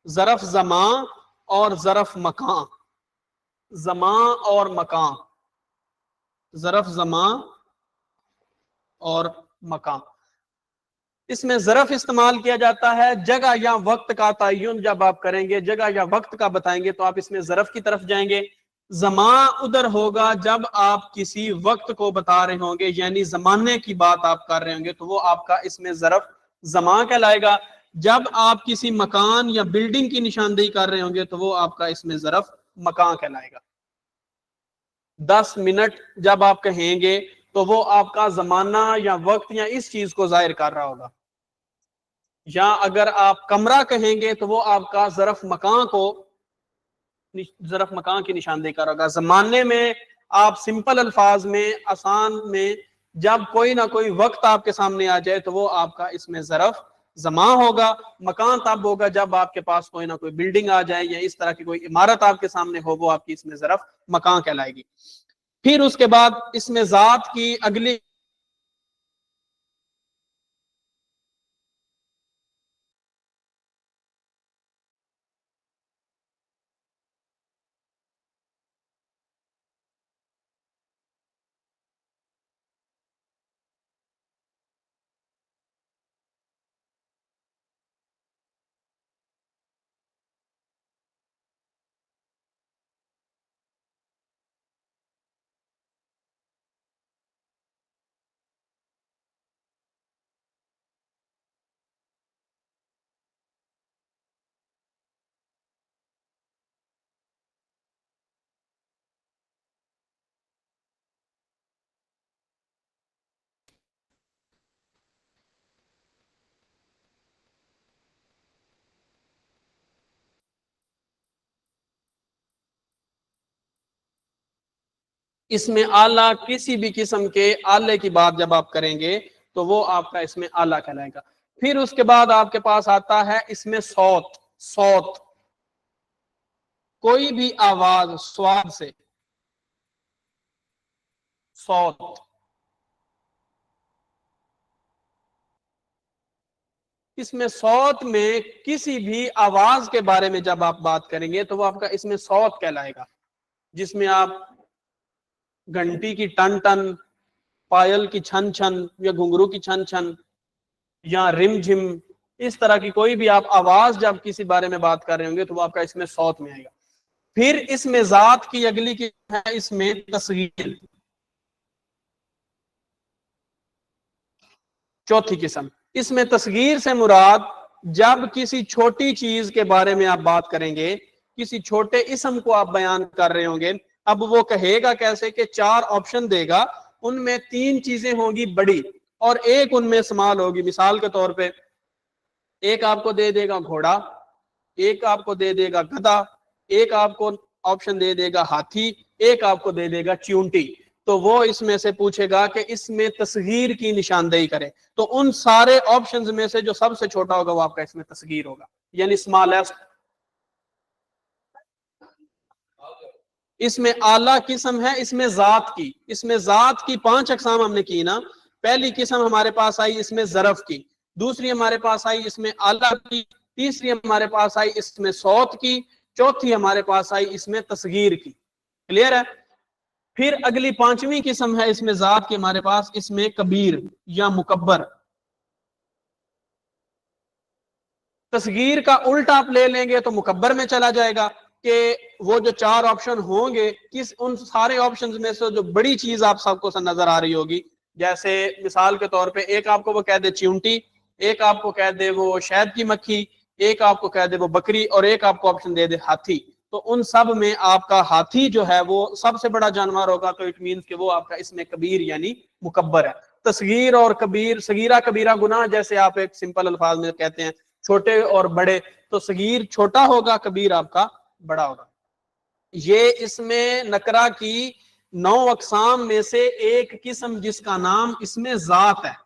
ظرف زمان اور ظرف مکان. زمان اور مکان. ظرف زمان اور مکان. اس میں ظرف استعمال کیا جاتا ہے جگہ یا وقت کا تعین جب آپ کریں گے, جگہ یا وقت کا بتائیں گے تو آپ اس میں ظرف کی طرف جائیں گے. زمان ادھر ہوگا جب آپ کسی وقت کو بتا رہے ہوں گے, یعنی زمانے کی بات آپ کر رہے ہوں گے تو وہ آپ کا اس میں ظرف زمان کہلائے گا. جب آپ کسی مکان یا بلڈنگ کی نشاندہی کر رہے ہوں گے تو وہ آپ کا اس میں ظرف مکان کہلائے گا. 10 मिनट जब आप कहेंगे तो वो आपका जमाना या वक्त या इस चीज को जाहिर कर रहा होगा, या अगर आप कमरा कहेंगे तो वो आपका ज़रफ़ मकान की निशानदेही कर रहा होगा। जमाने में आप सिंपल अल्फाज में, आसान में, जब कोई ना कोई वक्त आपके सामने आ जाए तो वो आपका इसमें ज़रफ़ जमा होगा। मकान तब होगा जब आपके पास कोई ना कोई बिल्डिंग आ जाए या इस तरह की कोई इमारत आपके सामने हो, वो आपकी इसमें ज़रफ़ मकान कहलाएगी। फिर उसके बाद इसमें ज़ात की अगली इसमें आला, किसी भी किस्म के आले की बात जब आप करेंगे तो वो आपका इसमें आला कहलाएगा। फिर उसके बाद आपके पास आता है इसमें सौत। सौत कोई भी आवाज स्वाद से, सौत। इसमें सौत में किसी भी आवाज के बारे में जब आप बात करेंगे तो वो आपका इसमें सौत कहलाएगा, जिसमें आप घंटी की टन टन, पायल की छन छन या घुंघरू की छन छन या रिम झिम, इस तरह की कोई भी आप आवाज जब किसी बारे में बात कर रहे होंगे तो वो आपका इसमें सौत में आएगा। फिर इसमें जात की अगली की है इसमें तस्गीर, चौथी किस्म। इसमें तस्गीर से मुराद जब किसी छोटी चीज के बारे में आप बात करेंगे, किसी छोटे इसम को आप बयान कर रहे होंगे। अब वो कहेगा कैसे कि 4 ऑप्शन देगा, उनमें 3 चीजें होंगी बड़ी और एक उनमें इस्तेमाल होगी। मिसाल के तौर पे एक आपको दे देगा घोड़ा, एक आपको दे देगा गधा, एक आपको ऑप्शन दे देगा हाथी, एक आपको दे देगा च्यूंटी। तो वो इसमें से पूछेगा कि इसमें तस्गीर की निशानदेही करे, तो उन सारे ऑप्शंस में से जो सबसे छोटा होगा वो आपका इसमें तस्गीर होगा, यानी स्मॉलेस्ट। इसमें आला किस्म है इसमें जात की। इसमें जात की 5 अकसाम हमने की ना। पहली किस्म हमारे पास आई इसमें जरफ की, दूसरी हमारे पास आई इसमें आला की, तीसरी हमारे पास आई इसमें सौत की, चौथी हमारे पास आई इसमें तस्गीर की। क्लियर है? फिर अगली 5वीं किस्म है इसमें जात की हमारे पास, इसमें कबीर या मुकब्बर। तस्गीर का उल्टा आप ले लेंगे तो मुकब्बर में चला जाएगा कि वो जो 4 ऑप्शन होंगे, किस उन सारे ऑप्शंस में से जो बड़ी चीज आप सबको नजर आ रही होगी, जैसे मिसाल के तौर पे एक आपको वो कह दे चिंटी, एक आपको कह दे वो शहद की मक्खी, एक आपको कह दे वो बकरी, और एक आपको ऑप्शन दे दे हाथी। तो उन सब में आपका हाथी जो है वो सबसे बड़ा जानवर होगा, तो इट मीन्स कि वो आपका इसमें कबीर यानी मुकब्बर है। तस्गीर और कबीर, सगीरा कबीरा गुनाह जैसे आप एक सिंपल अल्फाज में कहते हैं, छोटे और बड़े, तो सगीर छोटा होगा, कबीर आपका बड़ा होगा। ये इसमें नकरा की 9 अकसाम में से एक किस्म जिसका नाम इसमें जात है,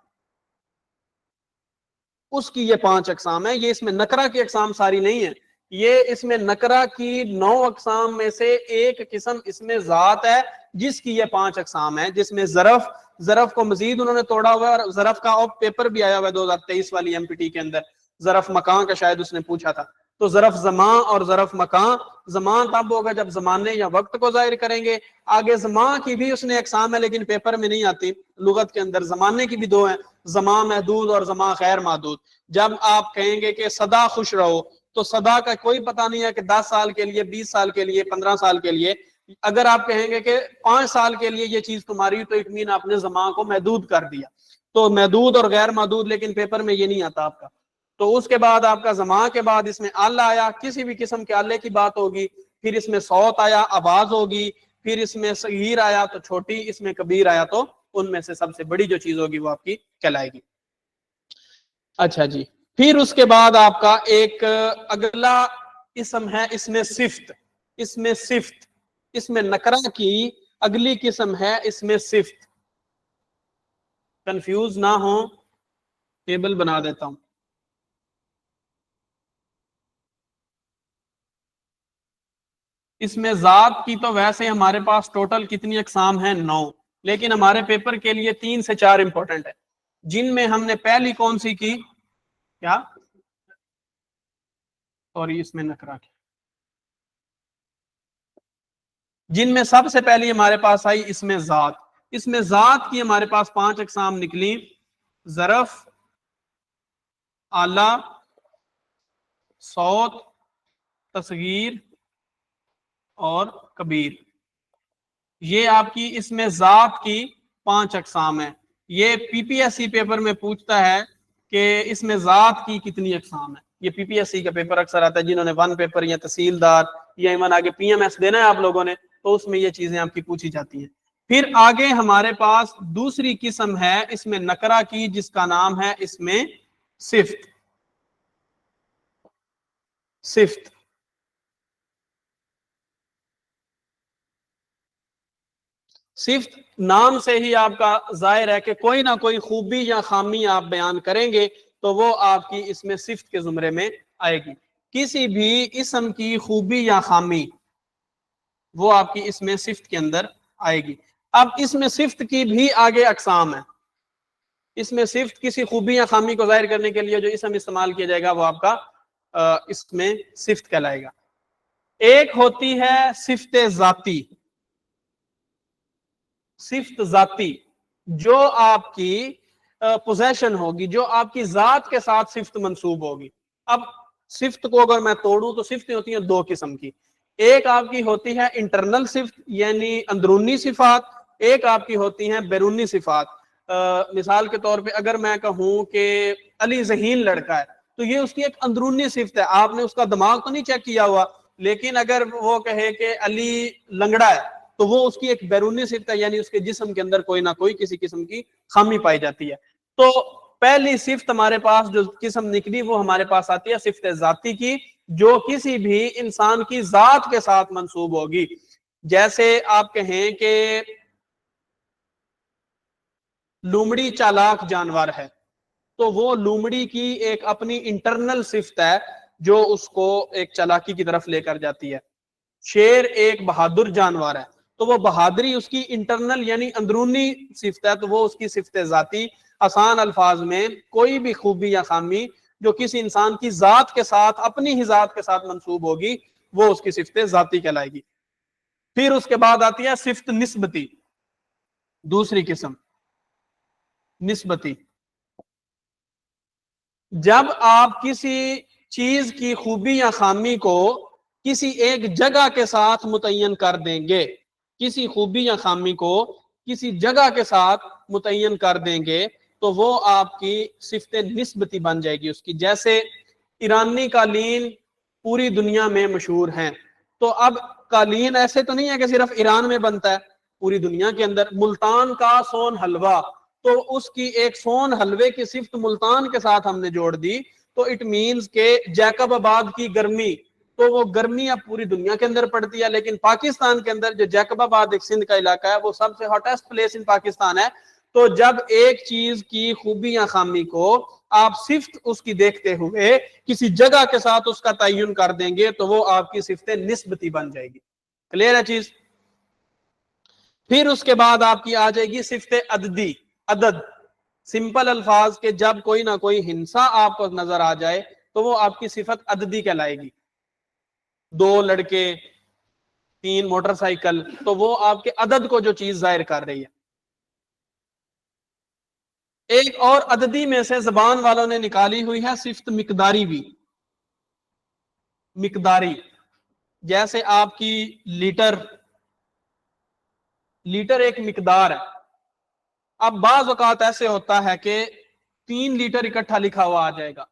उसकी ये 5 अकसाम है। ये इसमें नकरा की अकसाम सारी नहीं है, ये इसमें नकरा की 9 अकसाम में से एक किस्म इसमें जात है, जिसकी ये 5 अकसाम है। जिसमें जरफ, जरफ को मजीद उन्होंने तोड़ा हुआ है, और जरफ का ऑफ पेपर भी आया हुआ है 2023 वाली एमपीटी के अंदर। जरफ मकान का शायद उसने पूछा था। तो जरफ जमा और जरफ मकान, जमान तब होगा जब जमाने या वक्त को जाहिर करेंगे। आगे जमा की भी उसने अकसाम है लेकिन पेपर में नहीं आती। लुगत के अंदर जमाने की भी 2 है, जमा महदूद और जमा गैर महदूद। जब आप कहेंगे कि सदा खुश रहो, तो सदा का कोई पता नहीं है कि 10 साल के लिए, 20 साल के लिए, 15 साल के लिए। अगर आप कहेंगे कि 5 साल के लिए ये चीज तुम्हारी, तो इट मीन आपने जमा को महदूद कर दिया। तो महदूद और गैर महदूद, लेकिन पेपर में ये नहीं आता आपका। तो उसके बाद आपका जमा के बाद इसमें आला आया, किसी भी किस्म के आले की बात होगी। फिर इसमें सौत आया, आवाज होगी। پھر اس میں صغیر آیا تو چھوٹی، اس میں کبیر آیا تو ان میں سے سب سے بڑی جو چیز ہوگی وہ آپ کی کہلائے گی. اچھا جی، پھر اس کے بعد آپ کا ایک اگلا اسم ہے، اس میں صفت، اس میں صفت، اس میں نکرہ کی اگلی قسم ہے اس میں صفت. کنفیوز نہ ہو، ٹیبل بنا دیتا ہوں. اس میں ذات کی تو ویسے ہمارے پاس ٹوٹل کتنی اقسام ہیں؟ 9، لیکن ہمارے پیپر کے لیے 3 سے 4 امپورٹنٹ ہے، جن میں ہم نے پہلی کون سی کی؟ کیا؟ اور اس میں نکرہ کی. جن میں سب سے پہلی ہمارے پاس آئی اس میں ذات. اس میں ذات کی ہمارے پاس 5 اقسام نکلی: ظرف، آلہ، صوت، تصغیر اور کبیر. یہ آپ کی اس میں ذات کی 5 اقسام ہیں. یہ پی پی ایس سی پیپر میں پوچھتا ہے کہ اس میں ذات کی کتنی اقسام ہیں. یہ پی پی ایس سی کا پیپر اکثر آتا ہے، جنہوں نے 1 پیپر یا تحصیلدار یا ایون آگے پی ایم ایس دینا ہے آپ لوگوں نے، تو اس میں یہ چیزیں آپ کی پوچھی جاتی ہیں. پھر آگے ہمارے پاس دوسری قسم ہے اس میں نکرہ کی، جس کا نام ہے اس میں صفت. صفت صفت نام سے ہی آپ کا ظاہر ہے کہ کوئی نہ کوئی خوبی یا خامی آپ بیان کریں گے تو وہ آپ کی اس میں صفت کے زمرے میں آئے گی. کسی بھی اسم کی خوبی یا خامی وہ آپ کی اس میں صفت کے اندر آئے گی. اب اس میں صفت کی بھی آگے اقسام ہے. اس میں صفت کسی خوبی یا خامی کو ظاہر کرنے کے لیے جو اسم استعمال کیا جائے گا وہ آپ کا اس میں صفت کہلائے گا. ایک ہوتی ہے صفت ذاتی. صفت ذاتی جو آپ کی پوزیشن ہوگی، جو آپ کی ذات کے ساتھ صفت منسوب ہوگی. اب صفت کو اگر میں توڑوں تو صفتیں ہوتی ہیں 2 قسم کی. ایک آپ کی ہوتی ہے انٹرنل صفت یعنی اندرونی صفات، ایک آپ کی ہوتی ہیں بیرونی صفات. مثال کے طور پہ اگر میں کہوں کہ علی ذہین لڑکا ہے تو یہ اس کی ایک اندرونی صفت ہے، آپ نے اس کا دماغ تو نہیں چیک کیا ہوا. لیکن اگر وہ کہے کہ علی لنگڑا ہے تو وہ اس کی ایک بیرونی صفت ہے، یعنی اس کے جسم کے اندر کوئی نہ کوئی کسی قسم کی خامی پائی جاتی ہے. تو پہلی صفت ہمارے پاس جو قسم نکلی وہ ہمارے پاس آتی ہے صفت ذاتی کی، جو کسی بھی انسان کی ذات کے ساتھ منسوب ہوگی. جیسے آپ کہیں کہ لومڑی چالاک جانور ہے تو وہ لومڑی کی ایک اپنی انٹرنل صفت ہے جو اس کو ایک چالاکی کی طرف لے کر جاتی ہے. شیر ایک بہادر جانور ہے تو وہ بہادری اس کی انٹرنل یعنی اندرونی صفت ہے، تو وہ اس کی صفت ذاتی. آسان الفاظ میں کوئی بھی خوبی یا خامی جو کسی انسان کی ذات کے ساتھ، اپنی ہی ذات کے ساتھ منسوب ہوگی وہ اس کی صفت ذاتی کہلائے گی. پھر اس کے بعد آتی ہے صفت نسبتی، دوسری قسم نسبتی. جب آپ کسی چیز کی خوبی یا خامی کو کسی ایک جگہ کے ساتھ متعین کر دیں گے، کسی خوبی یا خامی کو کسی جگہ کے ساتھ متعین کر دیں گے تو وہ آپ کی صفت نسبتی بن جائے گی اس کی. جیسے ایرانی قالین پوری دنیا میں مشہور ہیں، تو اب قالین ایسے تو نہیں ہے کہ صرف ایران میں بنتا ہے، پوری دنیا کے اندر. ملتان کا سون حلوہ، تو اس کی ایک سون حلوے کی صفت ملتان کے ساتھ ہم نے جوڑ دی تو اٹ مینز کہ جیکب آباد کی گرمی، تو وہ گرمی اب پوری دنیا کے اندر پڑتی ہے، لیکن پاکستان کے اندر جو جیکب آباد ایک سندھ کا علاقہ ہے وہ سب سے ہاٹیسٹ پلیس ان پاکستان ہے. تو جب ایک چیز کی خوبی یا خامی کو آپ صفت اس کی دیکھتے ہوئے کسی جگہ کے ساتھ اس کا تعین کر دیں گے تو وہ آپ کی صفت نسبتی بن جائے گی. کلیئر ہے چیز؟ پھر اس کے بعد آپ کی آ جائے گی صفت عددی. عدد سمپل الفاظ کے جب کوئی نہ کوئی ہنسا آپ کو نظر آ جائے تو وہ آپ کی صفت عددی کہلائے گی. 2 لڑکے، 3 موٹر سائیکل، تو وہ آپ کے عدد کو جو چیز ظاہر کر رہی ہے. ایک اور عددی میں سے زبان والوں نے نکالی ہوئی ہے صفت مقداری بھی. مقداری جیسے آپ کی لیٹر، لیٹر ایک مقدار ہے. اب بعض اوقات ایسے ہوتا ہے کہ 3 لیٹر اکٹھا لکھا ہوا آ جائے گا.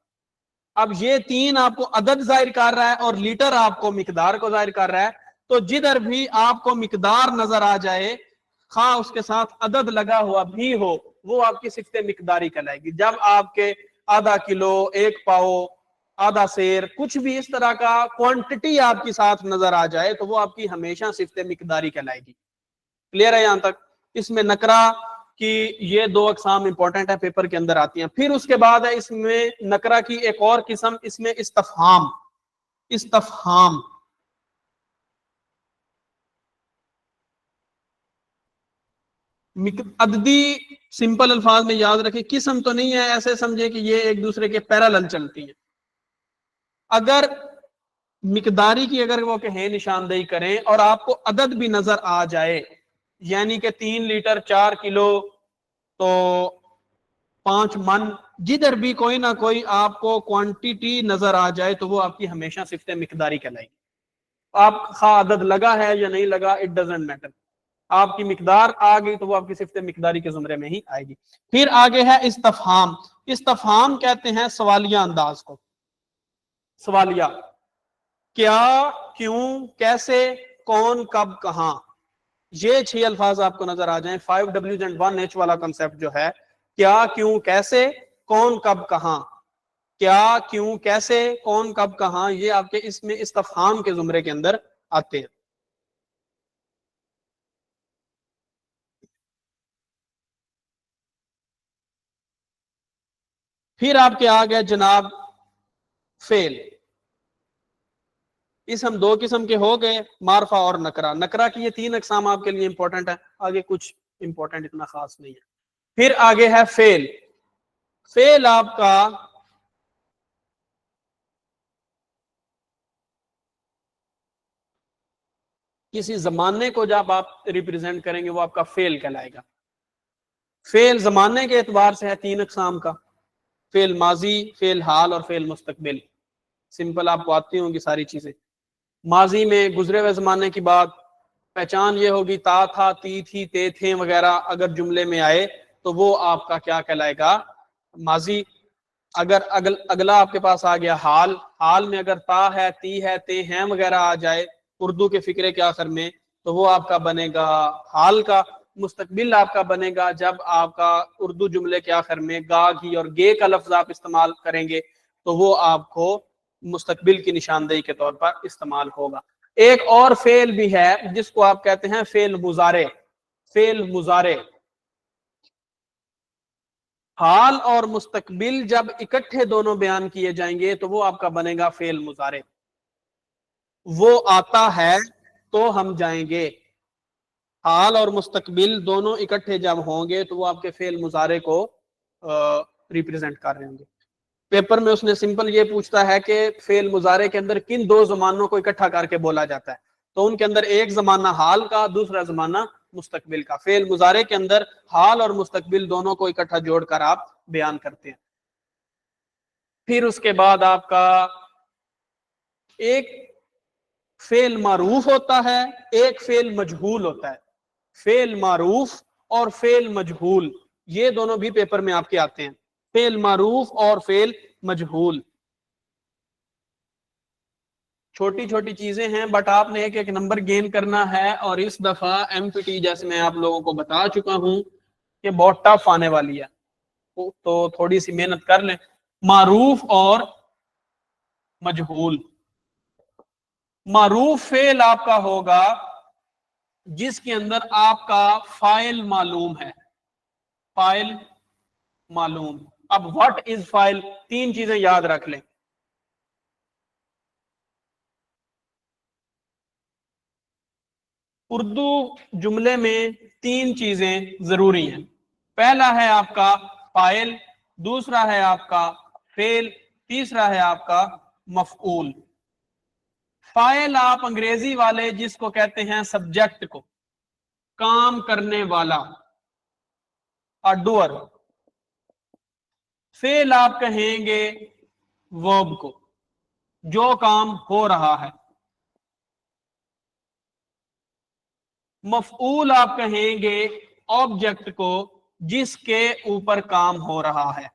اب یہ 3 آپ کو عدد ظاہر کر رہا ہے اور لیٹر آپ کو مقدار کو ظاہر کر رہا ہے، तो जिधर भी आपको मिकदार नजर आ जाए, खा उसके साथ अदद लगा हुआ भी हो, वो आपकी सिफ्ते मिकदारी कहलाएगी। जब आपके आधा किलो, एक पाव, आधा सेर, कुछ भी इस तरह का क्वांटिटी आपके साथ नजर आ जाए तो वो आपकी हमेशा सिफ्ते मिकदारी कहलाएगी। क्लियर है यहां तक? इसमें नकरा कि ये दो अकसाम इंपॉर्टेंट है, पेपर के अंदर आती हैं। फिर उसके बाद है इसमें नकरा की एक और किस्म, इसमें इस्तफहाम। इस्तफहाम अददी सिंपल अल्फाज में याद रखें, किस्म तो नहीं है, ऐसे समझे कि ये एक दूसरे के पैरेलल चलती हैं। अगर मिकदारी की अगर वो कहें निशानदेही करें और आपको अदद भी नजर आ जाए, यानी कि 3 लीटर, 4 किलो, तो 5 मन, जिधर भी कोई ना कोई आपको क्वांटिटी नजर आ जाए तो वो आपकी हमेशा सिफ्ते मिकदारी कहलाएगी। आप खा अदद लगा है या नहीं लगा, इट डजेंट मैटर, आपकी मिकदार आ गई तो वो आपकी सिफ्ते मिकदारी के जुमरे में ही आएगी। फिर आगे है इस्तफहाम। इस्तफहाम कहते हैं सवालिया अंदाज को। सवालिया, क्या, क्यों, कैसे, कौन, कब, कहां, ये 6 अल्फाज आपको नजर आ जाएं। 5 W's एंड 1 H वाला कंसेप्ट जो है, क्या, क्यों, कैसे, कौन, कब, कहां, क्या, क्यों, कैसे, कौन, कब, कहां, ये आपके इसमें इस्तफहाम के जुमरे के अंदर आते हैं। फिर आपके आ गए जनाब फेल। इस हम 2 किस्म के हो गए, मारफा और नकरा। नकरा की ये 3 अकसाम आपके लिए इंपॉर्टेंट है, आगे कुछ इंपॉर्टेंट इतना खास नहीं है। फिर आगे है फेल। फेल आपका किसी जमाने को जब आप रिप्रेजेंट करेंगे वो आपका फेल कहलाएगा। फेल जमाने के एतबार से है 3 अकसाम का, फेल माजी, फेल हाल और फेल मुस्तकबिल। सिंपल आपको आती होंगी सारी चीजें। माजी में गुजरे हुए जमाने की बात, पहचान ये होगी ता था, ती थी, ते थे वगैरह अगर जुमले में आए तो वो आपका क्या कहलाएगा, माजी। अगर अगला आपके पास आ गया हाल। हाल में अगर ता है, ती है, ते हैं वगैरह आ जाए उर्दू के फिक्रे के आखिर में तो वो आपका बनेगा हाल का। मुस्तकबिल आपका बनेगा जब आपका उर्दू जुमले के आखिर में गा, घी और गे का लफ्ज आप इस्तेमाल करेंगे तो वो आपको मुस्तकबिल की निशानदेही के तौर पर इस्तेमाल होगा। एक और फेल भी है जिसको आप कहते हैं फेल मुजारे। फेल मुजारे, हाल और मुस्तकबिल जब इकट्ठे दोनों बयान किए जाएंगे तो वो आपका बनेगा फेल मुजारे। वो आता है तो हम जाएंगे, हाल और मुस्तकबिल दोनों इकट्ठे जब होंगे तो वो आपके फेल मुजारे को रिप्रेजेंट कर रहे होंगे। पेपर में उसने सिंपल ये पूछता है कि फेल मुजारे के अंदर किन 2 जमानों को इकट्ठा करके बोला जाता है, तो उनके अंदर एक जमाना हाल का, दूसरा जमाना मुस्तकबिल का। फेल मुजारे के अंदर हाल और मुस्तकबिल दोनों को इकट्ठा जोड़कर आप बयान करते हैं। फिर उसके बाद आपका एक फेल मारूफ होता है, एक फेल मजहूल होता है। फेल मारूफ और फेल मजहूल ये दोनों भी पेपर में आपके आते हैं। फेल मारूफ और फेल मजहूल छोटी छोटी चीजें हैं बट आपने एक एक नंबर गेन करना है। और इस दफा एमपीटी जैसे मैं आप लोगों को बता चुका हूं कि बहुत टफ आने वाली है, तो थोड़ी सी मेहनत कर लें। मारूफ और मजहूल। मारूफ फेल आपका होगा जिसके अंदर आपका फाइल मालूम है। फाइल मालूम। अब व्हाट इज फाइल, 3 चीजें याद रख लें। उर्दू जुमले में 3 चीजें जरूरी हैं। पहला है आपका फाइल, दूसरा है आपका फेल, तीसरा है आपका मफऊल। फाइल आप अंग्रेजी वाले जिसको कहते हैं सब्जेक्ट को, काम करने वाला, डूअर। फेल आप कहेंगे वर्ब को, जो काम हो रहा है। मफऊल आप कहेंगे ऑब्जेक्ट को जिसके ऊपर काम हो रहा है।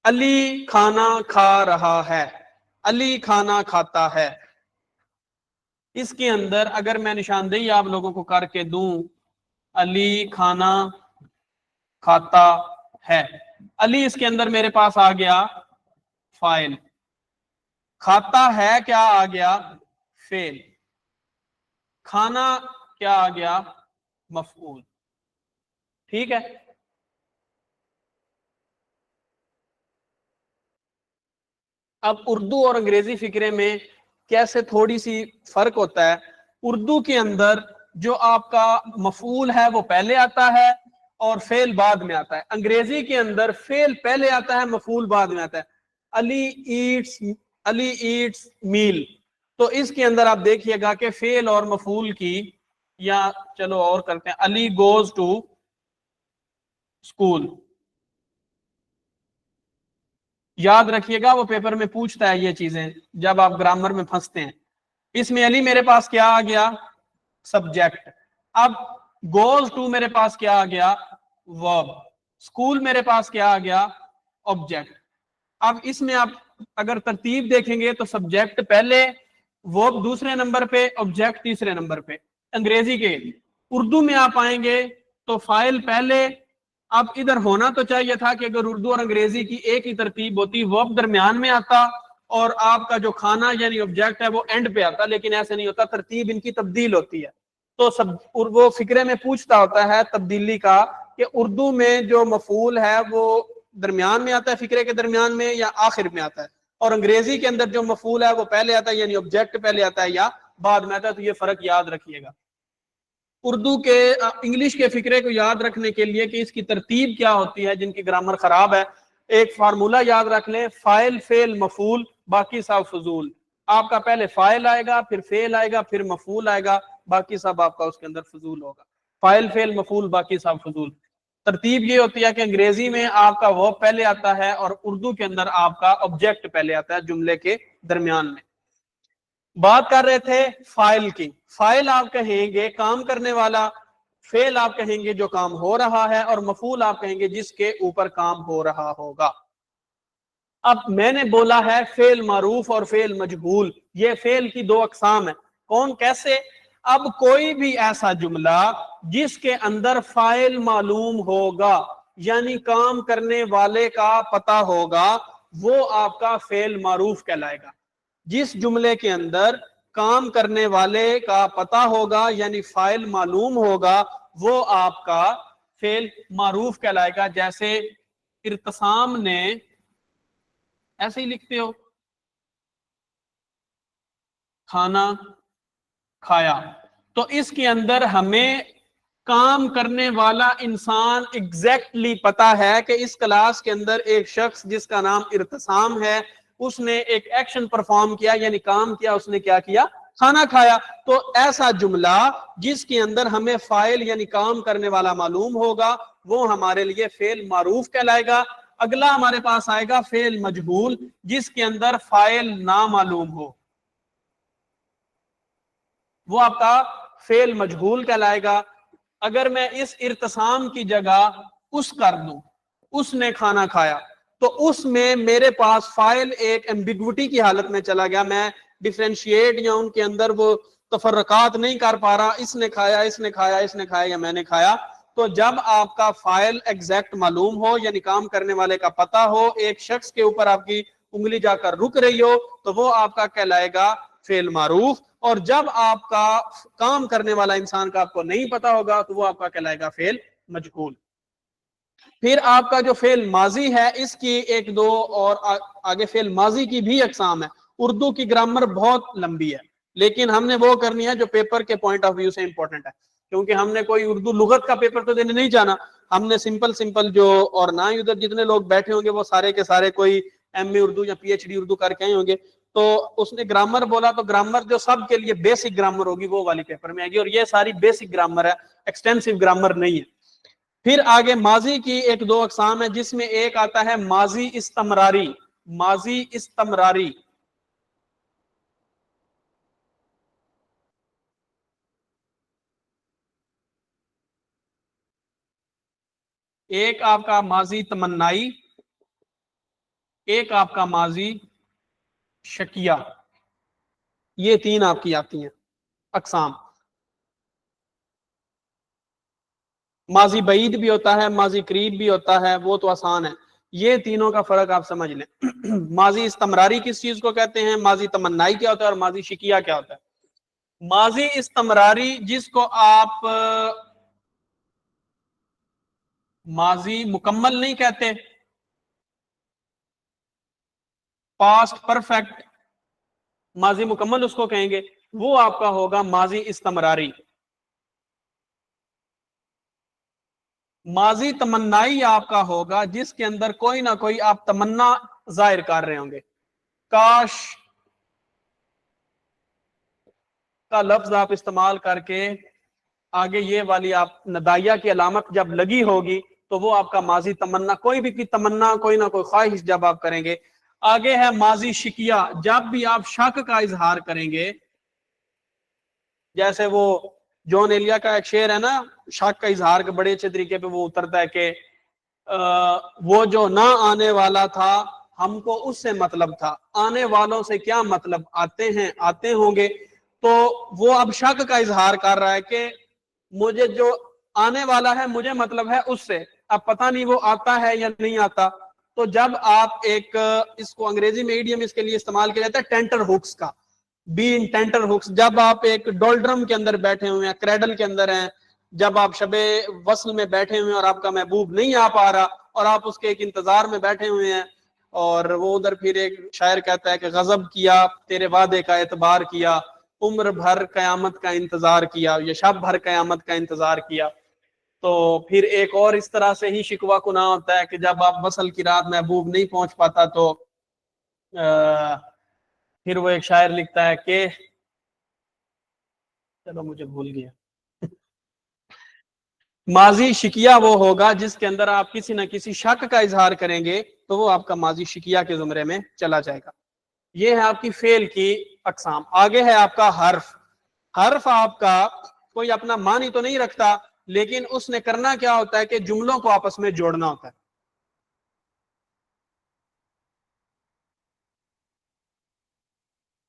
अली खाना खा रहा है, अली खाना खाता है। इसके अंदर अगर मैं निशानदेही आप लोगों को करके दूं, अली खाना खाता है, अली इसके अंदर मेरे पास आ गया फाइल, खाता है क्या आ गया फेल, खाना क्या आ गया मफऊल। ठीक है। अब उर्दू और अंग्रेजी फिक्रे में कैसे थोड़ी सी फर्क होता है। उर्दू के अंदर जो आपका मफूल है वो पहले आता है और फेल बाद में आता है। अंग्रेजी के अंदर फेल पहले आता है, मफूल बाद में आता है। अली ईट्स, अली ईट्स मील। तो इसके अंदर आप देखिएगा कि फेल और मफूल की, या चलो और करते हैं, अली गोज टू स्कूल। याद रखिएगा वो पेपर में पूछता है ये चीजें जब आप ग्रामर में फंसते हैं। इसमें अली मेरे पास क्या आ गया सब्जेक्ट। अब गोज टू मेरे पास क्या आ गया वर्ब। स्कूल मेरे पास क्या आ गया ऑब्जेक्ट। अब इसमें आप अगर तरतीब देखेंगे तो सब्जेक्ट पहले, वर्ब दूसरे नंबर पे, ऑब्जेक्ट तीसरे नंबर पे अंग्रेजी के। उर्दू में आप आएंगे तो फाइल पहले। अब इधर होना तो चाहिए था कि अगर उर्दू और अंग्रेजी की एक ही तरतीब होती, वर्ब दरमियान में आता और आपका जो खाना यानी ऑब्जेक्ट है वो एंड पे आता, लेकिन ऐसे नहीं होता, तरतीब इनकी तब्दील होती है। तो सब वो फिक्रे में पूछता होता है तब्दीली का कि उर्दू में जो मफूल है वो दरमियान में आता है फिक्रे के दरमियान में या आखिर में आता है, और अंग्रेजी के अंदर जो मफूल है वो पहले आता है यानी ऑब्जेक्ट पहले आता है या बाद में आता है। तो ये फर्क याद रखिएगा। उर्दू के इंग्लिश के फिक्रे को याद रखने के लिए कि इसकी तरतीब क्या होती है जिनकी ग्रामर खराब है, एक फार्मूला याद रख लें, फाइल फेल मफूल बाकी सब फजूल। आपका पहले फाइल आएगा, फिर फेल आएगा, फिर मफूल आएगा, बाकी सब आपका उसके अंदर फजूल होगा। फाइल फेल मफूल बाकी सब फजूल। तरतीब ये होती है कि अंग्रेजी में आपका वर्ब पहले आता है और उर्दू के अंदर आपका ऑब्जेक्ट पहले आता है जुमले के दरमियान में। बात कर रहे थे फाइल की। फाइल आप कहेंगे काम करने वाला, फेल आप कहेंगे जो काम हो रहा है, और मफूल आप कहेंगे जिसके ऊपर काम हो रहा होगा। अब मैंने बोला है फेल मारूफ और फेल मजबूल, ये फेल की दो अकसाम है। कौन कैसे? अब कोई भी ऐसा जुमला जिसके अंदर फाइल मालूम होगा यानी काम करने वाले का पता होगा, वो आपका फेल मारूफ कहलाएगा। जिस जुमले के अंदर काम करने वाले का पता होगा यानी फाइल मालूम होगा, वो आपका फेल मारूफ कहलाएगा। जैसे इर्तसाम ने, ऐसे ही लिखते हो, खाना खाया। तो इसके अंदर हमें काम करने वाला इंसान एग्जैक्टली पता है कि इस क्लास के अंदर एक शख्स जिसका नाम इर्तसाम है, उसने एक एक्शन परफॉर्म किया यानी काम किया, उसने क्या किया खाना खाया। तो ऐसा जुमला जिसके अंदर हमें फाइल यानी काम करने वाला मालूम होगा, वो हमारे लिए फेल मारूफ कहलाएगा। अगला हमारे पास आएगा फेल मजहूल, जिसके अंदर फाइल ना मालूम हो, वो आपका फेल मजहूल कहलाएगा। अगर मैं इस इर्तसाम की जगह उस कर दूं, उसने खाना खाया, तो उसमें मेरे पास फाइल एक एम्बिग्विटी की हालत में चला गया, मैं डिफरेंशिएट या उनके अंदर वो तफरकात नहीं कर पा रहा, इसने खाया, इसने खाया, इसने खाया या मैंने खाया। तो जब आपका फाइल एग्जैक्ट मालूम हो यानी काम करने वाले का पता हो, एक शख्स के ऊपर आपकी उंगली जाकर रुक रही हो, तो वो आपका कहलाएगा फेल मारूफ। और जब आपका काम करने वाला इंसान का आपको नहीं पता होगा, तो वो आपका कहलाएगा फेल मजहूल। फिर आपका जो फेल माजी है, इसकी एक दो और आगे फेल माजी की भी अकसाम है। उर्दू की ग्रामर बहुत लंबी है, लेकिन हमने वो करनी है जो पेपर के पॉइंट ऑफ व्यू से इंपॉर्टेंट है, क्योंकि हमने कोई उर्दू लुगत का पेपर तो देने नहीं जाना। हमने सिंपल सिंपल जो, और ना ही उधर जितने लोग बैठे होंगे वो सारे के सारे कोई एमए उर्दू या पीएचडी उर्दू करके आए होंगे। तो उसने ग्रामर बोला, तो ग्रामर जो सबके लिए बेसिक ग्रामर होगी वो वाली पेपर में आएगी, और ये सारी बेसिक ग्रामर है, एक्सटेंसिव ग्रामर नहीं है। फिर आगे माजी की एक दो अकसाम है, जिसमें एक आता है माजी इस्तमरारी। माजी इस्तमरारी, एक आपका माजी तमन्नाई, एक आपका माजी शकिया, ये 3 आपकी आती हैं अकसाम। माजी बईद भी होता है, माजी करीब भी होता है, वो तो आसान है। ये तीनों का फर्क आप समझ लें। माजी इस्तमरारी किस चीज को कहते हैं, माजी तमन्नाई क्या होता है, और माजी शिकिया क्या होता है। माजी इस्तमरारी जिसको आप माजी मुकम्मल नहीं कहते, पास्ट परफेक्ट, माजी मुकम्मल उसको कहेंगे, वो आपका होगा माजी इस्तमरारी। माजी तमन्नाई आपका होगा जिसके अंदर कोई ना कोई आप तमन्ना जाहिर कर रहे होंगे। काश का लफ्ज आप इस्तेमाल करके आगे ये वाली आप नदाया की अलामत जब लगी होगी तो वो आपका माजी तमन्ना, कोई भी की तमन्ना, कोई ना कोई ख्वाहिश जब आप करेंगे। आगे है माजी शिकिया, जब भी आप शक का इजहार करेंगे, जैसे वो जॉन एलिया का एक शेर है ना, शक का इजहार के बड़े अच्छे तरीके पे वो उतरता है कि वो जो ना आने वाला था हमको उससे मतलब था, आने वालों से क्या मतलब, आते हैं आते होंगे। तो वो अब शक का इजहार कर रहा है कि मुझे जो आने वाला है मुझे मतलब है उससे, अब पता नहीं वो आता है या नहीं आता। तो जब आप एक, इसको अंग्रेजी में इडियम इसके लिए इस्तेमाल किया जाता है टेंटर हुक्स का, बी इन टेंटर हुक्स। जब आप एक डोल्ड्रम के अंदर बैठे हुए हैं, क्रेडल के अंदर हैं, जब आप शबे वसल में बैठे हुए हैं और आपका महबूब नहीं आ पा रहा और आप उसके एक इंतजार में बैठे हुए हैं, और वो उधर फिर एक शायर कहता है कि गजब किया तेरे वादे का एतबार किया, उम्र भर कयामत का इंतजार किया, ये शब भर कयामत का इंतजार किया। तो फिर एक और इस तरह से ही शिकवा कुना होता है कि जब आप वसल की रात महबूब नहीं पहुंच पाता तो फिर वो एक शायर लिखता है कि, चलो मुझे भूल गया। माजी शिकिया वो होगा जिसके अंदर आप किसी न किसी शक का इजहार करेंगे तो वो आपका माजी शिकिया के जुमरे में चला जाएगा। ये है आपकी फेल की अकसाम। आगे है आपका हर्फ। हर्फ आपका कोई अपना मान ही तो नहीं रखता, लेकिन उसने करना क्या होता है कि जुमलों को आपस में जोड़ना होता है।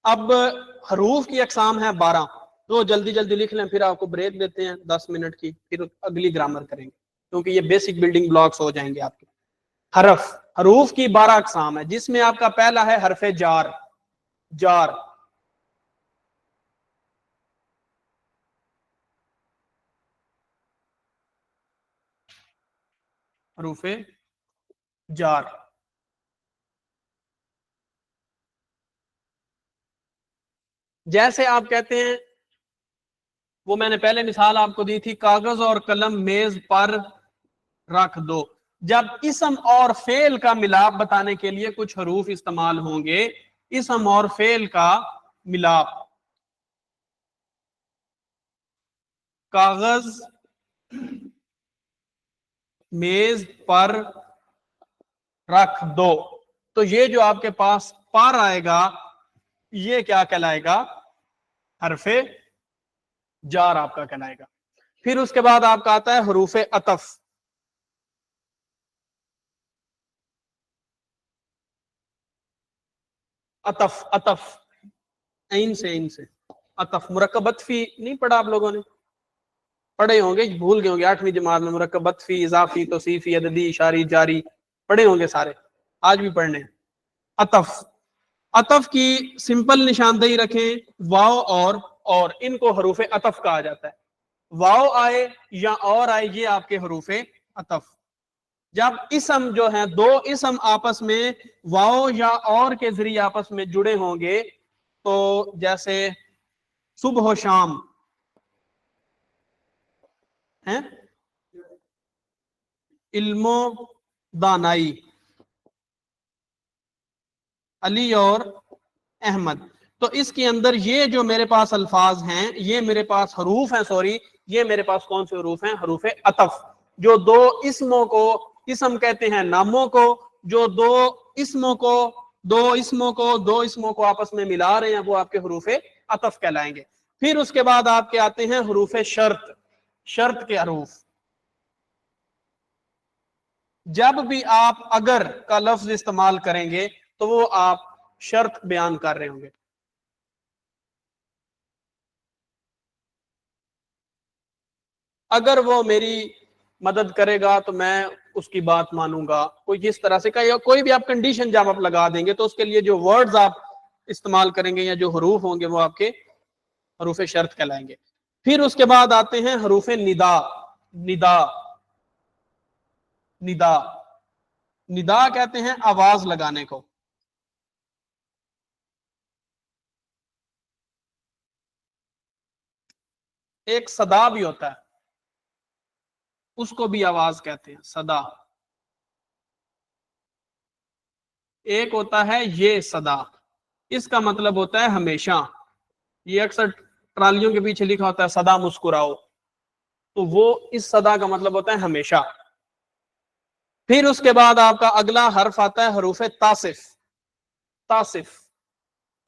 अब हरूफ की अकसाम है 12, तो जल्दी जल्दी लिख लें, फिर आपको ब्रेक देते हैं 10 मिनट की, फिर अगली ग्रामर करेंगे क्योंकि ये बेसिक बिल्डिंग ब्लॉक्स हो जाएंगे आपके। हरफ, हरूफ की 12 अकसाम है जिसमें आपका पहला है हरफे जार। जार, हरूफे जार। जैसे आप कहते हैं, वो मैंने पहले मिसाल आपको दी थी, कागज और कलम मेज पर रख दो। जब इसम और फेल का मिलाप बताने के लिए कुछ हरूफ इस्तेमाल होंगे, इसम और फेल का मिलाप, कागज मेज पर रख दो, तो ये जो आपके पास पर आएगा ये क्या कहलाएगा, हरफे जार आपका कहलाएगा। फिर उसके बाद आपका आता है हरूफे अतफ। अतफ, अतफ ऐन से, इन से अतफ। मुरक्कबत फी नहीं पढ़ा आप लोगों ने, पढ़े होंगे, भूल गए होंगे 8वीं जमात में। मुरक्कबत फी, इजाफी, तौसीफी, अददी, इशारी, जारी पढ़े होंगे सारे, आज भी पढ़ने। अतफ, अतफ की सिंपल निशानदेही रखें, वाव और इनको हरूफे अतफ कहा जाता है। वाव आए या और आए ये आपके हरूफे अतफ। जब इसम जो है, दो इसम आपस में वाव या और के जरिए आपस में जुड़े होंगे, तो जैसे सुबह शाम है, इल्मो दानाई, अली और अहमद, तो इसके अंदर ये जो मेरे पास अल्फाज हैं, ये मेरे पास हरूफ हैं, सॉरी, ये मेरे पास कौन से हरूफ हैं, हरूफ अतफ, जो दो इसमों को, इसम कहते हैं नामों को, जो दो इसमों को दो इसमों को आपस में मिला रहे हैं, वो आपके हरूफ अतफ कहलाएंगे। फिर उसके बाद आपके आते हैं हरूफ शर्त, शर्त के हरूफ। जब भी आप अगर का लफ्ज इस्तेमाल करेंगे तो वो आप शर्त बयान कर रहे होंगे। अगर वो मेरी मदद करेगा तो मैं उसकी बात मानूंगा, कोई जिस तरह से का, या कोई भी आप कंडीशन जब आप लगा देंगे तो उसके लिए जो वर्ड्स आप इस्तेमाल करेंगे या जो हरूफ होंगे वो आपके हरूफ शर्त कहलाएंगे। फिर उसके बाद आते हैं हरूफ निदा। निदा, निदा, निदा कहते हैं आवाज लगाने को। एक सदा भी होता है, उसको भी आवाज कहते हैं, सदा। एक होता है ये सदा, इसका मतलब होता है हमेशा। ये अक्सर ट्रालियों के पीछे लिखा होता है सदा मुस्कुराओ, तो वो इस सदा का मतलब होता है हमेशा। फिर उसके बाद आपका अगला हर्फ आता है हरूफ तासिफ। तासिफ,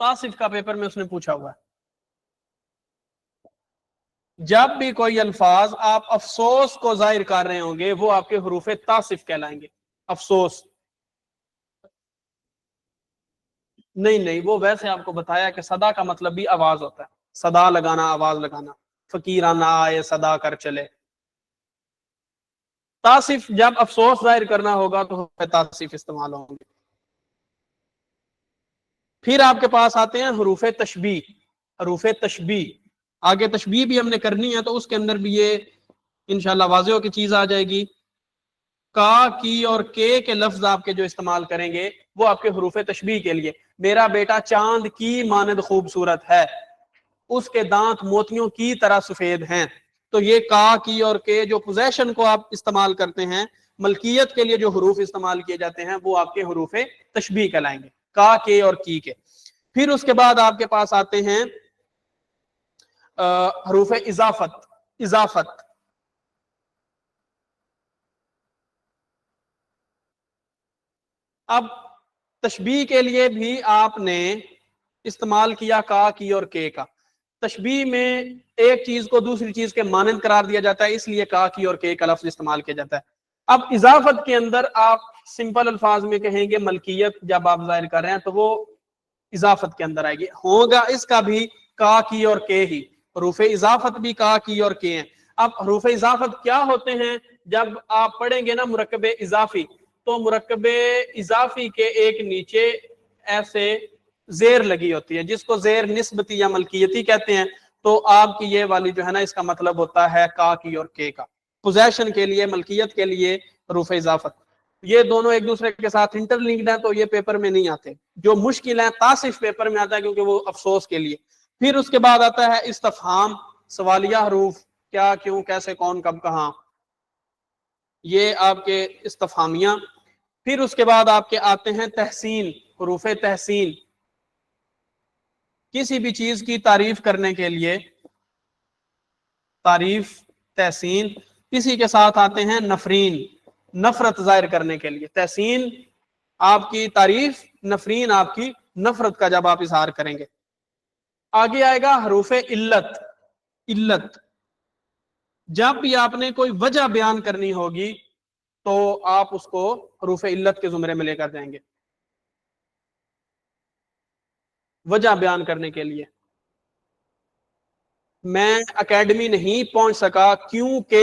तासिफ का पेपर में उसने पूछा हुआ है। जब भी कोई अल्फाज आप अफसोस को जाहिर कर रहे होंगे वो आपके हरूफ तासिफ कहलाएंगे। अफसोस, नहीं नहीं, वो वैसे आपको बताया कि सदा का मतलब भी आवाज होता है, सदा लगाना, आवाज लगाना। फकीराना आए सदा कर चले। तासिफ जब अफसोस जाहिर करना होगा तो तासिफ इस्तेमाल होंगे। फिर आपके पास आते हैं हरूफ तशबी। हरूफ तशबी, आगे तशबी भी हमने करनी है तो उसके अंदर भी ये इंशाल्लाह वाज़ेह की चीज आ जाएगी। का, की और के लफ्ज आपके जो इस्तेमाल करेंगे वो आपके हरूफ तशबीह के लिए। मेरा बेटा चांद की मानद खूबसूरत है, उसके दांत मोतियों की तरह सफेद हैं। तो ये का, की और के जो पोजेशन को आप इस्तेमाल करते हैं, मलकियत के लिए जो हरूफ इस्तेमाल किए जाते हैं वो आपके हरूफ तशबीह कहलाएंगे, का, के और की के। फिर उसके बाद आपके पास आते हैं हरूफ इजाफत। इजाफत, अब तशबीह के लिए भी आपने इस्तेमाल किया का, की और के का। तशबीह में एक चीज को दूसरी चीज के मानंद करार दिया जाता है, इसलिए का, की और के का लफ्ज इस्तेमाल किया जाता है। अब इजाफत के अंदर आप सिंपल अल्फाज में कहेंगे मलकियत जब आप जाहिर कर रहे हैं तो वो इजाफत के अंदर आएगी, होगा इसका भी का, की और के ही। हरूफ इजाफत भी का, की और के हैं। अब हरूफ इजाफत क्या होते हैं, जब आप पढ़ेंगे ना मुरक्कब इजाफी, तो मुरक्कब इजाफी के एक नीचे ऐसे जेर लगी होती है जिसको जेर निस्बती या मलकियती कहते हैं। तो आपकी ये वाली जो है ना, इसका मतलब होता है का, की और के का। पोजेशन के लिए, मलकियत के लिए हरूफ इजाफत, ये दोनों एक दूसरे के साथ इंटरलिंक्ड है, तो ये पेपर में नहीं आते। जो मुश्किल है तासिफ पेपर में आता है क्योंकि वो अफसोस के लिए। फिर उसके बाद आता है इस्तफहाम, सवालिया हरूफ, क्या, क्यों, कैसे, कौन, कब, कहां, ये आपके इस्तफहामिया। फिर उसके बाद आपके आते हैं तहसीन, हरूफ तहसीन, किसी भी चीज की तारीफ करने के लिए, तारीफ, तहसीन। किसी के साथ आते हैं नफरीन, नफरत जाहिर करने के लिए। तहसीन आपकी तारीफ, नफरीन आपकी नफरत का जब आप इजहार करेंगे। आगे आएगा हरूफ इल्लत। इल्लत, जब भी आपने कोई वजह बयान करनी होगी तो आप उसको हरूफ इल्लत के जुमरे में लेकर जाएंगे, वजह बयान करने के लिए। मैं एकेडमी नहीं पहुंच सका क्योंकि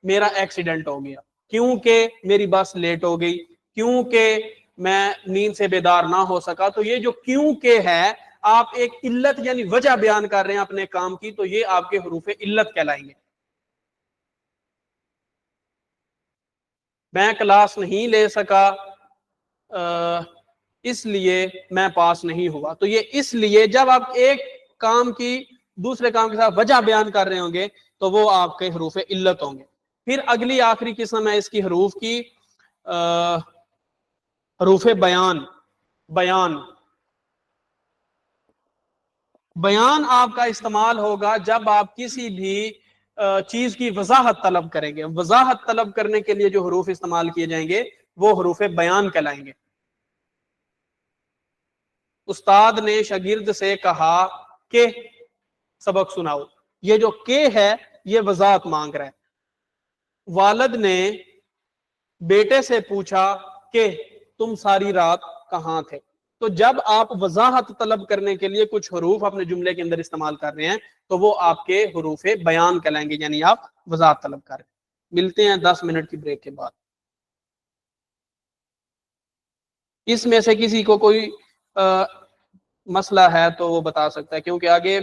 मेरा एक्सीडेंट हो गया, क्योंकि मेरी बस लेट हो गई, क्योंकि मैं नींद से बेदार ना हो सका। तो ये जो क्योंकि है, आप एक इल्लत यानी वजह बयान कर रहे हैं अपने काम की, तो ये आपके हरूफ इल्लत कहलाएंगे। मैं क्लास नहीं ले सका इसलिए मैं पास नहीं हुआ, तो ये इसलिए जब आप एक काम की दूसरे काम के साथ वजह बयान कर रहे होंगे तो वो आपके हरूफ इल्लत होंगे। फिर अगली आखिरी किस्म है इसकी हरूफ की हरूफ बयान। बयान, बयान आपका इस्तेमाल होगा जब आप किसी भी चीज की वजाहत तलब करेंगे। वजाहत तलब करने के लिए जो हरूफ इस्तेमाल किए जाएंगे वो हरूफ बयान कहलाएंगे। उस्ताद ने शागिर्द से कहा कि सबक सुनाओ, ये जो के है ये वजाहत मांग रहा है। वालिद ने بیٹے سے پوچھا کہ تم ساری رات کہاں تھے. تو جب آپ وضاحت طلب کرنے کے لیے کچھ حروف اپنے جملے کے اندر استعمال کر رہے ہیں تو وہ آپ کے حروف بیان کہلائیں گے، یعنی آپ وضاحت طلب کر رہے ہیں. ملتے ہیں 10 منٹ کی بریک کے بعد. اس میں سے کسی کو کوئی مسئلہ ہے تو وہ بتا سکتا ہے، کیونکہ آگے